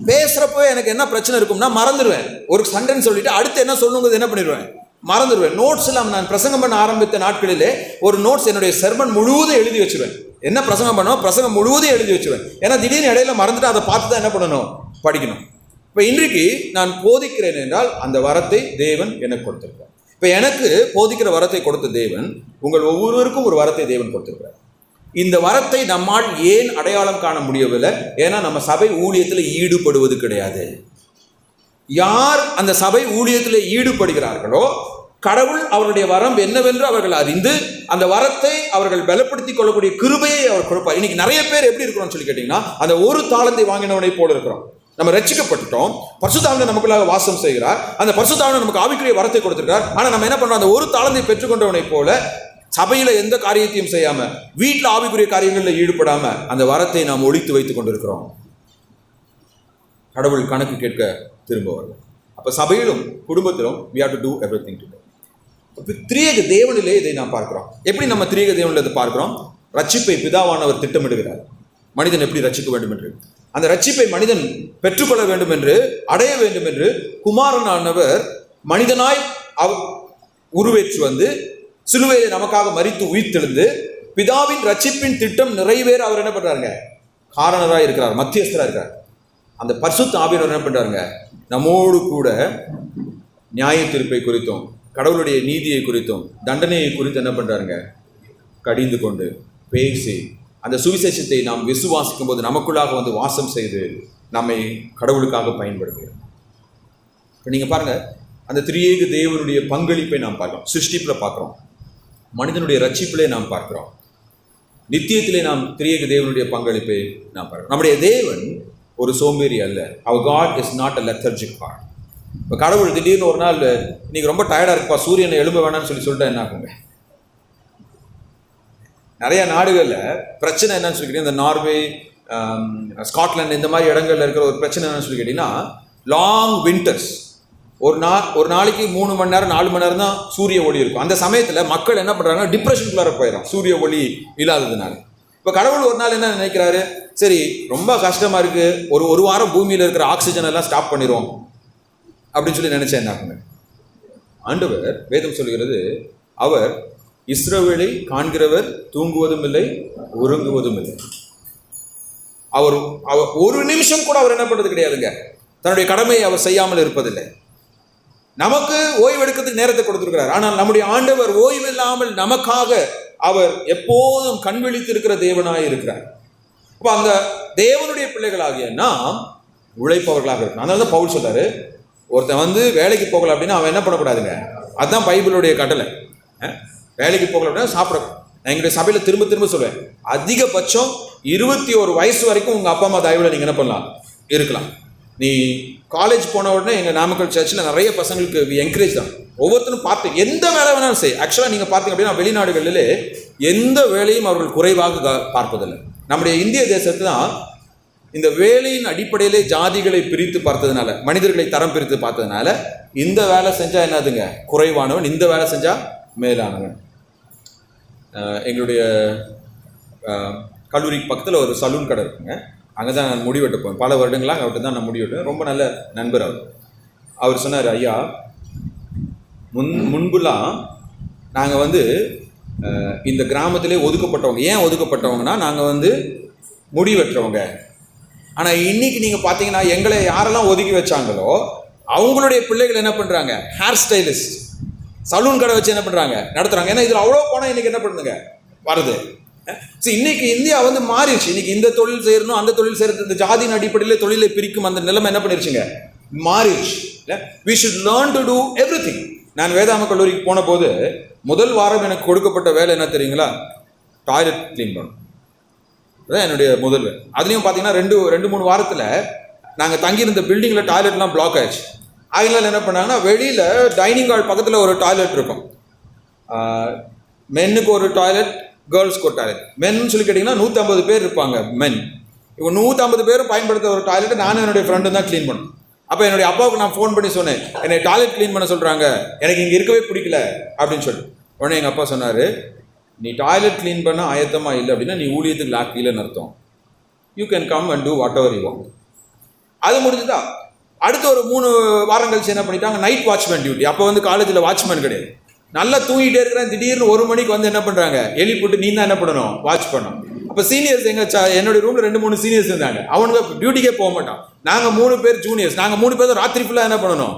Speaker 1: பேசுகிறப்போ எனக்கு என்ன பிரச்சனை இருக்கும்னா மறந்துடுவேன். ஒரு சென்டென்ஸ் சொல்லிட்டு அடுத்து என்ன சொல்லணுங்கிறது என்ன பண்ணிடுவேன், மறந்துடுவேன். நோட்ஸ் எல்லாம் நான் பிரசங்கம் பண்ண ஆரம்பித்த நாட்களிலே ஒரு நோட்ஸ் என்னுடைய செர்மன் முழுவதும் எழுதி வச்சுருவேன். என்ன பிரசங்கம் பண்ணோம், பிரசங்கம் முழுவதும் எழுதி வச்சுருவேன். ஏன்னா திடீர்னு இடையில மறந்துட்டு அதை பார்த்து தான் என்ன பண்ணணும், படிக்கணும். இப்போ இன்றைக்கு நான் போதிக்கிறேன் என்றால் அந்த வரத்தை தேவன் எனக்கு கொடுத்திருக்கிறார். இப்போ எனக்கு போதிக்கிற வரத்தை கொடுத்த தேவன் உங்கள் ஒவ்வொருவருக்கும் ஒரு வரத்தை தேவன் கொடுத்திருக்கிறார். இந்த வரத்தை நம்மால் ஏன் அடையாளம் காண முடியவில்லை? ஏன்னா நம்ம சபை ஊழியத்தில் ஈடுபடுவது கிடையாது. யார் அந்த சபை ஊழியத்தில் ஈடுபடுகிறார்களோ கடவுள் அவருடைய வரம் என்னவென்று அவர்கள் அறிந்து அந்த வரத்தை அவர்கள் பலப்படுத்திக் கொள்ளக்கூடிய கிருபையை அவர் கொடுப்பார். இன்னைக்கு நிறைய பேர் எப்படி இருக்கிறோம்னு சொல்லி கேட்டீங்கன்னா, அந்த ஒரு தாளந்தை வாங்கினவனை போல இருக்கிறோம். நம்ம ரட்சிக்கப்பட்டுட்டோம், பரிசுத்த ஆவியானவர் நமக்குள்ளாக வாசம் செய்கிறார், அந்த பரிசுத்த ஆவியானவர் நமக்கு ஆவிக்குரிய வரத்தை கொடுத்திருக்கார். ஆனால் நம்ம என்ன பண்றோம், அந்த ஒரு தாளந்தை பெற்றுக்கொண்டவனை போல சபையில எந்த காரியத்தையும் செய்யாம, வீட்டில் ஆவிக்குரிய காரியங்களில் ஈடுபடாம அந்த வரத்தை நாம் ஒழித்து வைத்துக் கொண்டிருக்கிறோம். கடவுள் கணக்கு கேட்க திரும்புவார்கள். அப்ப சபையிலும் குடும்பத்திலும் we have to do everything together. திரியேக தேவனிலே இதை நாம் பார்க்கிறோம். எப்படி நம்ம திரியேக தேவனில் இதை பார்க்கிறோம்? ரட்சிப்பை பிதாவானவர் திட்டமிடுகிறார். மனிதன் எப்படி ரட்சிக்க வேண்டும் என்று அந்த ரட்சிப்பை மனிதன் பெற்றுக்கொள்ள வேண்டும் என்று, அடைய வேண்டும் என்று குமாரனானவர் மனிதனாய் உருவேற்று வந்து சிலுவையிலே நமக்காக மரித்து உயிர்த்தெழுந்து பிதாவின் ரட்சிப்பின் திட்டம் நிறைவேற அவர் என்ன பண்றாருங்க? காரணராக இருக்கிறார், மத்தியஸ்தராக இருக்கிறார். அந்த பரிசுத்த ஆவியானவர் என்ன பண்றாருங்க? நம்மோடு கூட நியாய தீர்ப்பை குறித்தும் கடவுளுடைய நீதியை குறித்தும் தண்டனையை குறித்து என்ன பண்றாருங்க? கடிந்து கொண்டு பேசி அந்த சுவிசேஷத்தை நாம் விசுவாசிக்கும் போது நமக்குள்ளாக வந்து வாசம் செய்து நம்மை கடவுளுக்காக பயன்படுத்துகிறோம். இப்போ நீங்கள் பாருங்க, அந்த திரியேக தேவனுடைய பங்களிப்பை நாம் பார்க்கிறோம். சிருஷ்டிப்புல பார்க்கிறோம், மனிதனுடைய ரட்சிப்பிலே நாம் பார்க்கிறோம், நித்தியத்திலே நாம் திரியேக தேவனுடைய பங்களிப்பை நாம் பார்க்கிறோம். நம்முடைய தேவன் ஒரு சோம்பேறி அல்ல. அவர் God is not a lethargic God. இப்போ கடவுள் திடீர்னு ஒரு நாள் இன்னைக்கு ரொம்ப டயர்டாக இருக்குப்பா, சூரியனை எழும்ப வேணாம்னு சொல்லிட்டா என்ன ஆகுங்க? நிறைய நாடுகளில் பிரச்சனை என்னன்னு சொல்லி கேட்டீங்கன்னா, இந்த நார்வே, ஸ்காட்லாந்து இந்த மாதிரி இடங்கள்ல இருக்கிற ஒரு பிரச்சனை என்னன்னு சொல்லி கேட்டீங்கன்னா, லாங் வின்டர்ஸ். ஒரு நாளைக்கு 3 மணி நேரம் 4 மணி நேரம் தான் சூரிய ஒளி இருக்கும். அந்த சமயத்தில் மக்கள் என்ன பண்ணுறாங்கன்னா, டிப்ரெஷனுக்குள்ளார போயிடும் சூரிய ஒளி இல்லாததுனால. இப்போ கடவுள் ஒரு நாள் என்ன நினைக்கிறாரு, சரி ரொம்ப கஷ்டமாக இருக்குது, ஒரு வாரம் பூமியில் இருக்கிற ஆக்சிஜன் எல்லாம் ஸ்டாப் பண்ணிடுவோம் அப்படின்னு சொல்லி நினைச்சேன். என்ன ஆகுங்க? ஆண்டவர் வேதம் சொல்கிறது, அவர் இஸ்ரவேலை காண்கிறவர், தூங்குவதும் இல்லை உறங்குவதும் இல்லை. அவர் ஒரு நிமிஷம் கூட அவர் என்ன பண்ணுறது கிடையாதுங்க, தன்னுடைய கடமையை அவர் செய்யாமல் இருப்பதில்லை. நமக்கு ஓய்வு எடுக்கிறதுக்கு நேரத்தை கொடுத்திருக்கிறார். ஆனால் நம்முடைய ஆண்டவர் ஓய்வு இல்லாமல் நமக்காக அவர் எப்போதும் கண் விழித்திருக்கிற தேவனாய் இருக்கிறார். அப்போ அந்த தேவனுடைய பிள்ளைகளாகிய நாம் உழைப்பவர்களாக இருக்கணும். அதனால தான் பவுல் சொல்றாரு, ஒருத்தன் வந்து வேலைக்கு போகல அப்படின்னா அவன் என்ன பண்ணக்கூடாதுங்க? அதுதான் பைபிளுடைய கட்டளை. வேலைக்கு போகல அப்படின்னா சாப்பிட. நான் எங்களுடைய சபையில் திரும்ப திரும்ப சொல்லுவேன், அதிகபட்சம் 21 வயசு வரைக்கும் உங்கள் அப்பா அம்மா தயவுல நீங்கள் என்ன பண்ணலாம், இருக்கலாம். நீ காலேஜ் போன உடனே எங்கள் நாமக்கல் சர்ச்சில் நிறைய பசங்களுக்கு என்கரேஜ் தான். ஒவ்வொருத்தரும் பார்த்து எந்த வேலை வேணாலும் செய். ஆக்சுவலாக நீங்கள் பார்த்தீங்க அப்படின்னா வெளிநாடுகளிலே எந்த வேலையும் அவர்கள் குறைவாக பார்ப்பதில்லை. நம்முடைய இந்திய தேசத்தில் தான் இந்த வேலையின் அடிப்படையிலே ஜாதிகளை பிரித்து பார்த்ததுனால, மனிதர்களை தரம் பிரித்து பார்த்ததுனால, இந்த வேலை செஞ்சால் என்னதுங்க குறைவானவன், இந்த வேலை செஞ்சால் மேலானவன். எங்களுடைய கல்லூரிக்கு பக்கத்தில் ஒரு சலூன் கடை இருக்குங்க. அங்கே தான் நான் முடி வெட்ட போவேன். பல வருடங்களாக அவர்கிட்ட தான் நான் முடி வெட்டுவேன். ரொம்ப நல்ல நண்பர் அவர் சொன்னார், ஐயா முன்புலாம் நாங்கள் வந்து இந்த கிராமத்திலே ஒதுக்கப்பட்டவங்க. ஏன் ஒதுக்கப்பட்டவங்கன்னா, நாங்கள் வந்து முடி வெட்டுறவங்க. ஆனால் இன்னைக்கு நீங்கள் பார்த்தீங்கன்னா, எங்களை யாரெல்லாம் ஒதுக்கி வச்சாங்களோ அவங்களுடைய பிள்ளைகள் என்ன பண்ணுறாங்க, ஹேர் ஸ்டைலிஸ்ட், சலூன் கடை வச்சு என்ன பண்ணுறாங்க, நடத்துகிறாங்க. ஏன்னா இதில் அவ்வளோ பணம் இன்னைக்கு என்ன பண்ணுங்க வருது. சரி, இன்னைக்கு இந்தியா வந்து மாறிடுச்சு. இன்னைக்கு இந்த தொழில் செய்யணும், அந்த தொழில் செய்யறது, இந்த ஜாதியின் அடிப்படையில் தொழிலை பிரிக்கும் அந்த நிலைமை என்ன பண்ணிருச்சுங்க, மாறிடுச்சு. we should learn to do everything. நான் வேதாம கல்லூரிக்கு போன போது முதல் வாரம் எனக்கு கொடுக்கப்பட்ட வேலை என்ன தெரியுங்களா, டாய்லெட் கிளீன் பண்ணணும். அதான் என்னுடைய முதல் வேலை. அதுலேயும் பார்த்தீங்கன்னா 2-3 வாரத்தில் நாங்கள் தங்கியிருந்த பில்டிங்கில் டாய்லெட்லாம் பிளாக் ஆயிடுச்சு. அதனால என்ன பண்ணாங்கன்னா, வெளியில் டைனிங் ஹால் பக்கத்தில் ஒரு டாய்லெட் இருக்கும். மென்னுக்கு ஒரு டாய்லெட், கேர்ள்ஸ்க்கு ஒரு டாய்லெட். மென்னு சொல்லி கேட்டிங்கன்னா 150 பேர் இருப்பாங்க மென். இப்போ 150 பேரும் பயன்படுத்த ஒரு டாய்லெட்டை நானும் என்னுடைய ஃப்ரெண்டும் தான் க்ளீன் பண்ணணும். அப்போ என்னுடைய அப்பாவுக்கு நான் ஃபோன் பண்ணி சொன்னேன், என்னை டாய்லெட் க்ளீன் பண்ண சொல்கிறாங்க, எனக்கு இங்கே இருக்கவே பிடிக்கல அப்படின்னு சொல்லி. உடனே எங்கள் அப்பா சொன்னார், நீ டாய்லெட் க்ளீன் பண்ண ஆயத்தமாக இல்லை அப்படின்னா நீ ஊழியத்துக்கு லாக்கிலன்னு அர்த்தம். You can come and do whatever you want. அது முடிஞ்சுதான். அடுத்த ஒரு 3 வாரம் கழிச்சு என்ன பண்ணிட்டாங்க, நைட் வாட்ச்மேன் டியூட்டி. அப்போ வந்து காலேஜில் வாட்ச்மேன் கிடையாது. நல்லா தூங்கிட்டே இருக்கிறேன், திடீர்னு 1 மணிக்கு வந்து என்ன பண்ணுறாங்க, எழுப்பிட்டு நீ தான் என்ன பண்ணணும், வாட்ச் பண்ணணும். அப்போ சீனியர்ஸ் என்னுடைய ரூமில் 2-3 சீனியர்ஸ் இருந்தாங்க. அவனுக்கு டியூட்டிக்கே போக மாட்டான். நாங்கள் 3 பேர் ஜூனியர்ஸ். நாங்கள் 3 பேர் ராத்திரி ஃபுல்லாக என்ன பண்ணணும்,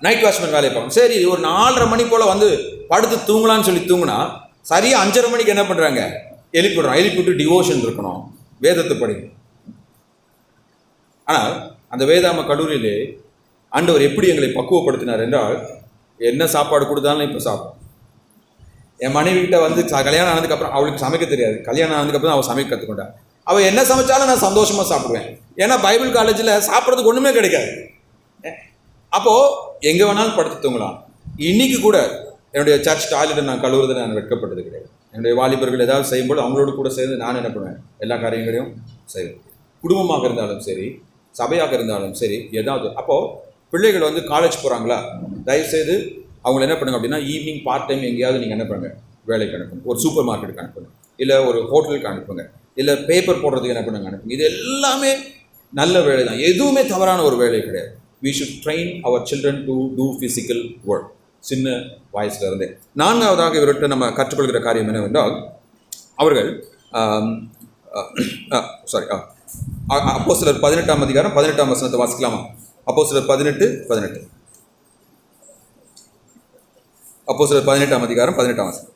Speaker 1: நைட் வாட்ச்மேன் வேலையை பார்க்கணும். சரி, ஒரு 4:30 மணி போல் வந்து படுத்து தூங்கலான்னு சொல்லி தூங்கினா, சரியாக 5:30 மணிக்கு என்ன பண்ணுறாங்க, எழுப்பிடுறோம். எழுப்பிவிட்டு டிவோஷன் இருக்கணும், வேதத்தை படிக்கணும். ஆனால் அந்த வேதாம கல்லூரியிலே ஆண்டவர் எப்படி எங்களை பக்குவப்படுத்தினார் என்றால், என்ன சாப்பாடு கொடுத்தாலும் இப்போ சாப்பிடும். என் மனைவிகிட்ட வந்து கல்யாணம் ஆனதுக்கப்புறம் அவளுக்கு சமைக்க தெரியாது. கல்யாணம் ஆனதுக்கப்புறம் அவள் சமைக்க கற்றுக்கொண்டா. அவள் என்ன சமைச்சாலும் நான் சந்தோஷமாக சாப்பிடுவேன். ஏன்னா பைபிள் காலேஜில் சாப்பிட்றதுக்கு ஒன்றுமே கிடைக்காது. அப்போது எங்கே வேணாலும் படுத்து தூங்கலாம். இன்னைக்கு கூட என்னுடைய சர்ச் டாய்லெட்டை நான் கழுவுறதை நான் வெட்கப்பட்டது கிடையாது. என்னுடைய வாலிபர்கள் ஏதாவது செய்யும்போது அவங்களோட கூட சேர்ந்து நான் என்ன பண்ணுவேன், எல்லா காரியங்களையும் செய்வேன். குடும்பமாக இருந்தாலும் சரி, சபையாக இருந்தாலும் சரி, ஏதாவது. அப்போது பிள்ளைகள் வந்து காலேஜ் போகிறாங்களா, தயவுசெய்து அவங்களை என்ன பண்ணுங்க அப்படின்னா, ஈவினிங் பார்ட் டைம் எங்கேயாவது நீங்கள் என்ன பண்ணுங்க, வேலைக்கு அனுப்புங்க. ஒரு சூப்பர் மார்க்கெட்டுக்கு அனுப்புங்க, இல்லை ஒரு ஹோட்டலுக்கு அனுப்புங்க. இல்லை பேப்பர் போடுறதுக்கு என்ன பண்ணுங்க அனுப்புங்க. இது எல்லாமே நல்ல வேலை தான், எதுவுமே தவறான ஒரு வேலை கிடையாது. we should train our children to do physical work. சின்ன வயசுல இருந்தே. நான்காவதாக இவர்கிட்ட நம்ம கற்றுக்கொள்கிற காரியம் என்னவென்றால், அவர்கள் அப்போஸ்தலர் 18ஆம் அதிகாரம் 18ஆம் வசனத்தை வாசிக்கலாமா? அப்போஸ்தலர் 18:18. அப்போஸ்தலர் 18ஆம் அதிகாரம் 18ஆம் வசனம்.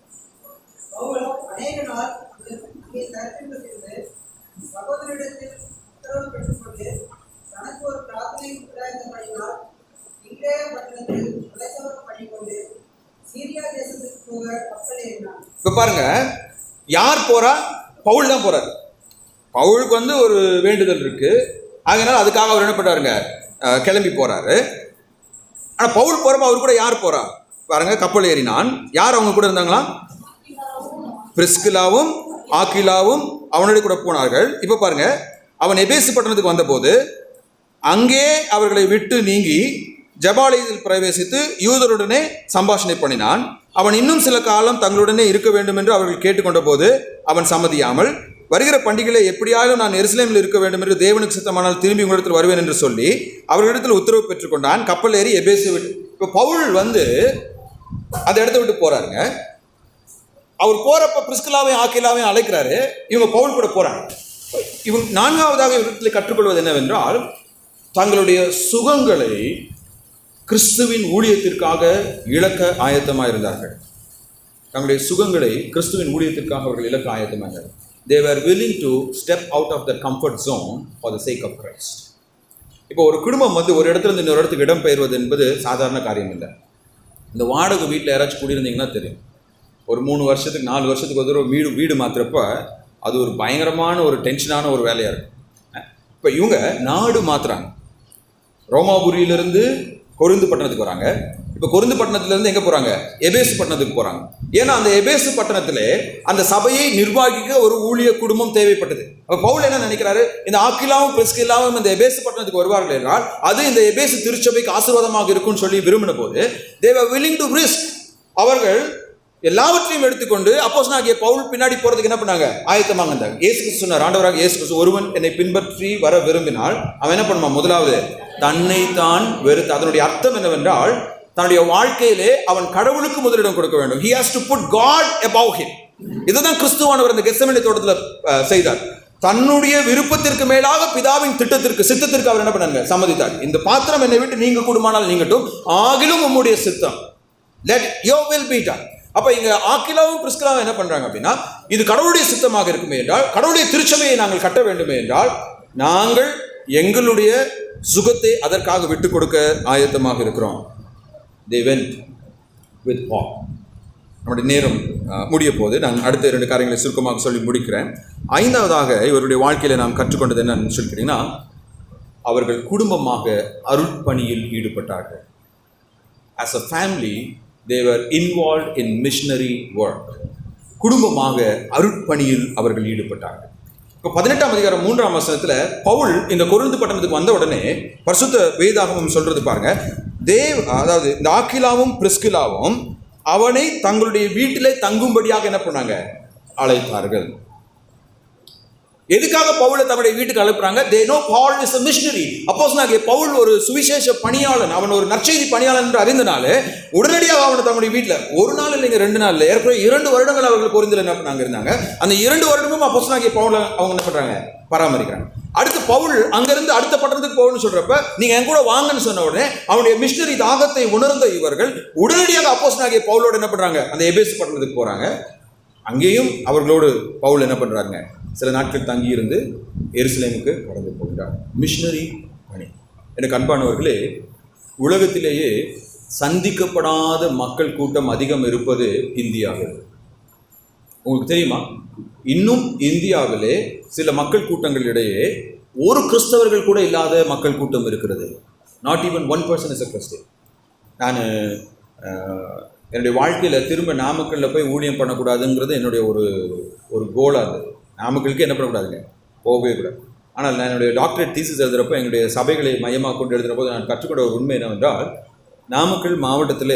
Speaker 1: இப்ப பாருங்க, யார் போறா? பவுல் தான் போறாரு. பவுலுக்கு ஒரு வேண்டுதல் இருக்கு, அதனால அதுக்காக அவர் என்ன பண்றாருங்க, கிளம்பி போறாரு. ஆனா பவுல் போறப்ப அவர் கூட யார் போறா பாருங்க? கப்பல் ஏறினான். யார் அவங்க கூட இருந்தாங்களா? பிரிஸ்கிலாவும் ஆக்கிலாவும் அவனுடைய கூட போனார்கள். இப்ப பாருங்க, அவன் எபேசு பட்டணத்துக்கு வந்தபோது அங்கே அவர்களை விட்டு நீங்கி ஜபாலயத்தில் பிரவேசித்து யூதருடனே சம்பாஷணை பண்ணினான். அவன் இன்னும் சில காலம் தங்களுடனே இருக்க வேண்டும் என்று அவர்கள் கேட்டுக்கொண்ட போது அவன் சம்மதியாமல், வருகிற பண்டிகைகளை எப்படியாவது நான் எருசலேமில் இருக்க வேண்டும் என்று தேவனுக்கு சித்தமானால் திரும்பி உங்களிடத்தில் வருவேன் என்று சொல்லி அவர்களிடத்தில் உத்தரவு பெற்றுக்கொண்டான். கப்பல் ஏறி எபேசு விட்டு, இப்போ பவுல் அந்த இடத்த விட்டு போறாருங்க. அவர் போறப்ப பிரிஸ்கிலாவையும் ஆக்கிலாவையும் அழைக்கிறாரு. இவங்க பவுல் கூட போறாங்க. இவங்க நான்காவதாக இவர்களிடத்தில் கற்றுக்கொள்வது என்னவென்றால், தங்களுடைய சுகங்களை கிறிஸ்துவின் ஊழியத்திற்காக இழக்க ஆயத்தமாக இருந்தார்கள். தங்களுடைய சுகங்களை கிறிஸ்துவின் ஊழியத்திற்காக அவர்கள் இழக்க ஆயத்தமாக இருந்தார்கள். They were willing to step out of their comfort zone for the sake of Christ. இப்போ ஒரு குடும்பம் ஒரு இடத்துல இருந்து இன்னொரு இடத்துக்கு இடம் பெயர்வது என்பது சாதாரண காரியம் இல்லை. இந்த வாடகை வீட்டில் யாராச்சும் குடியிருந்தீங்கன்னா தெரியும், ஒரு 3 வருஷத்துக்கு 4 வருஷத்துக்கு ஒரு தடவை வீடு மாத்துறப்ப அது ஒரு பயங்கரமான ஒரு டென்ஷனான ஒரு வேலையாக இருக்கும். இப்போ இவங்க நாடு மாத்துறாங்க. ரோமாபுரியிலிருந்து கொரிந்து பட்டணத்துக்கு வராங்க. இப்போ கொரிந்து பட்டணத்திலிருந்து எங்கே போகிறாங்க? எபேசு பட்டணத்துக்கு போகிறாங்க. ஏன்னா அந்த எபேசு பட்டணத்தில் அந்த சபையை நிர்வாகிக்க ஒரு ஊழிய குடும்பம் தேவைப்பட்டது. அப்போ பவுல் என்ன நினைக்கிறாரு, இந்த ஆக்கிலாவும் பிரிஸ்கிலாவும் இந்த எபேசு பட்டணத்துக்கு வருவார்கள் என்றால் அது இந்த எபேசு திருச்சபைக்கு ஆசீர்வாதமாக இருக்கும்னு சொல்லி விரும்பின போது they were willing to risk. அவர்கள் எல்லாவற்றையும் எடுத்துக்கொண்டு அப்போஸ்தலனாகிய பவுல் பின்னாடி போறதுக்கு என்ன பண்ணாங்க? ஆயத்தமாக இருந்தாங்க. இயேசு கிறிஸ்து சொன்னார், ஆண்டவராக இயேசு கிறிஸ்து, ஒருவன் என்னை பின்பற்றி வர விரும்பினால் அவன் என்ன பண்ணுவான்? முதலாவது தன்னை தான் வெறுத்து. அதனுடைய அர்த்தம் என்னவென்றால், தன்னுடைய வாழ்க்கையிலே அவன் கடவுளுக்கு முதலிடம் கொடுக்க வேண்டும். he has to put God above him. இதுதான் கிறிஸ்துவானவர் இந்த கெத்செமனே தோட்டத்தில் செய்தார். தன்னுடைய விருப்பத்திற்கு மேலாக பிதாவின் சித்தத்திற்கு அவர் என்ன பண்ணாங்க? சம்மதித்தார். இந்த பாத்திரம் என்னை விட்டு நீங்க கூடுமானால் நீங்கட்டும், ஆகிலும் உம்முடைய சித்தம், let your will be done. அப்ப இங்க ஆக்கிலாவும் பிரிஸ்கிலாவும் என்ன பண்றாங்க அப்படின்னா, இது கடவுளுடைய சித்தமாக இருக்குமே என்றால், கடவுளுடைய திருச்சபையை நாங்கள் கட்ட வேண்டுமே என்றால், நாங்கள் எங்களுடைய சுகத்தை அதற்காக விட்டு கொடுக்க ஆயத்தமாக இருக்கிறோம். They went with Paul. நம்முடைய நேரம் முடிய போது நான் அடுத்த 2 காரியங்களை சுருக்கமாக சொல்லி முடிக்கிறேன். 5ஆவதாக இவருடைய வாழ்க்கையில நாம் கற்றுக்கொண்டது என்னன்னு சொல்லிட்டீங்கன்னா, அவர்கள் குடும்பமாக அருட்பணியில் ஈடுபட்டார்கள். As a family they were involved in missionary work. குடும்பமாக அருட்பணியில் அவர்கள் ஈடுபட்டார்கள். இப்போ 18ஆம் அதிகாரம் 3ஆம் வசனத்துல பவுல் இந்த கொரிந்து பட்டணத்துக்கு வந்த உடனே பரிசுத்த வேதாகமம் சொல்றது பாருங்க, அதாவது இந்த ஆக்கிலாவும் பிரிஸ்கிலாவும் அவனை தங்களுடைய வீட்டிலே தங்கும்படியாக என்ன பண்ணாங்க? அழைத்தார்கள். எதுக்காக பவுலை தன்னுடைய வீட்டுக்கு அனுப்புறாங்க? they know Paul is a missionary. அப்போஸ்தலனாகிய பவுல் ஒரு சுவிசேஷ பணியாளன், அவன் ஒரு நற்செய்தி பணியாளன் என்று அறிந்தனால உடனடியாக அவனை தன்னுடைய வீட்டில் 1 நாள் இல்லைங்க 2 நாள் இல்லை, ஏற்கனவே 2 வருடங்கள் அவர்கள் கொரிந்தில் என்ன பண்ணாங்க இருந்தாங்க. அந்த 2 வருடமும் அப்போஸ்தலனாகிய பவுலை அவங்க என்ன பண்றாங்க? பராமரிக்கிறாங்க. அடுத்து பவுல் அங்கிருந்து அடுத்த பட்டணத்துக்கு போகணும்னு சொல்றப்ப நீங்க என் கூட வாங்கன்னு சொன்ன உடனே அவனுடைய மிஷனரி தாகத்தை உணர்ந்த இவர்கள் உடனடியாக அப்போஸ்தலனாகிய பவுலோடு என்ன பண்றாங்க? அந்த எபேசு பட்டணத்துக்கு போறாங்க. அங்கேயும் அவர்களோடு பவுல் என்ன பண்றாங்க? சில நாட்கள் தங்கியிருந்து எருசலேமுக்கு கடந்து போகிறார். மிஷனரி பணி. எனக்கு அன்பானவர்களே, உலகத்திலேயே சந்திக்கப்படாத மக்கள் கூட்டம் அதிகம் இருப்பது இந்தியாவில். உங்களுக்கு தெரியுமா? இன்னும் இந்தியாவிலே சில மக்கள் கூட்டங்களிடையே ஒரு கிறிஸ்தவர்கள் கூட இல்லாத மக்கள் கூட்டம் இருக்கிறது. Not even 1% is a Christian. நான் என்னுடைய வாழ்க்கையில் திரும்ப நாமக்கல்லில் போய் ஊழியம் பண்ணக்கூடாதுங்கிறது என்னுடைய ஒரு கோலாக இருந்தது. நாமக்கலுக்கு என்ன பண்ணக்கூடாதுங்க, போகவே கூடாது. ஆனால் நான் என்னுடைய டாக்டரேட் தீசிஸ் எழுதுகிறப்போ எங்களுடைய சபைகளை மையமாக கொண்டு எழுதுகிற போது நான் கற்றுக்கொண்ட ஒரு உண்மை என்னவென்றால், நாமக்கல் மாவட்டத்தில்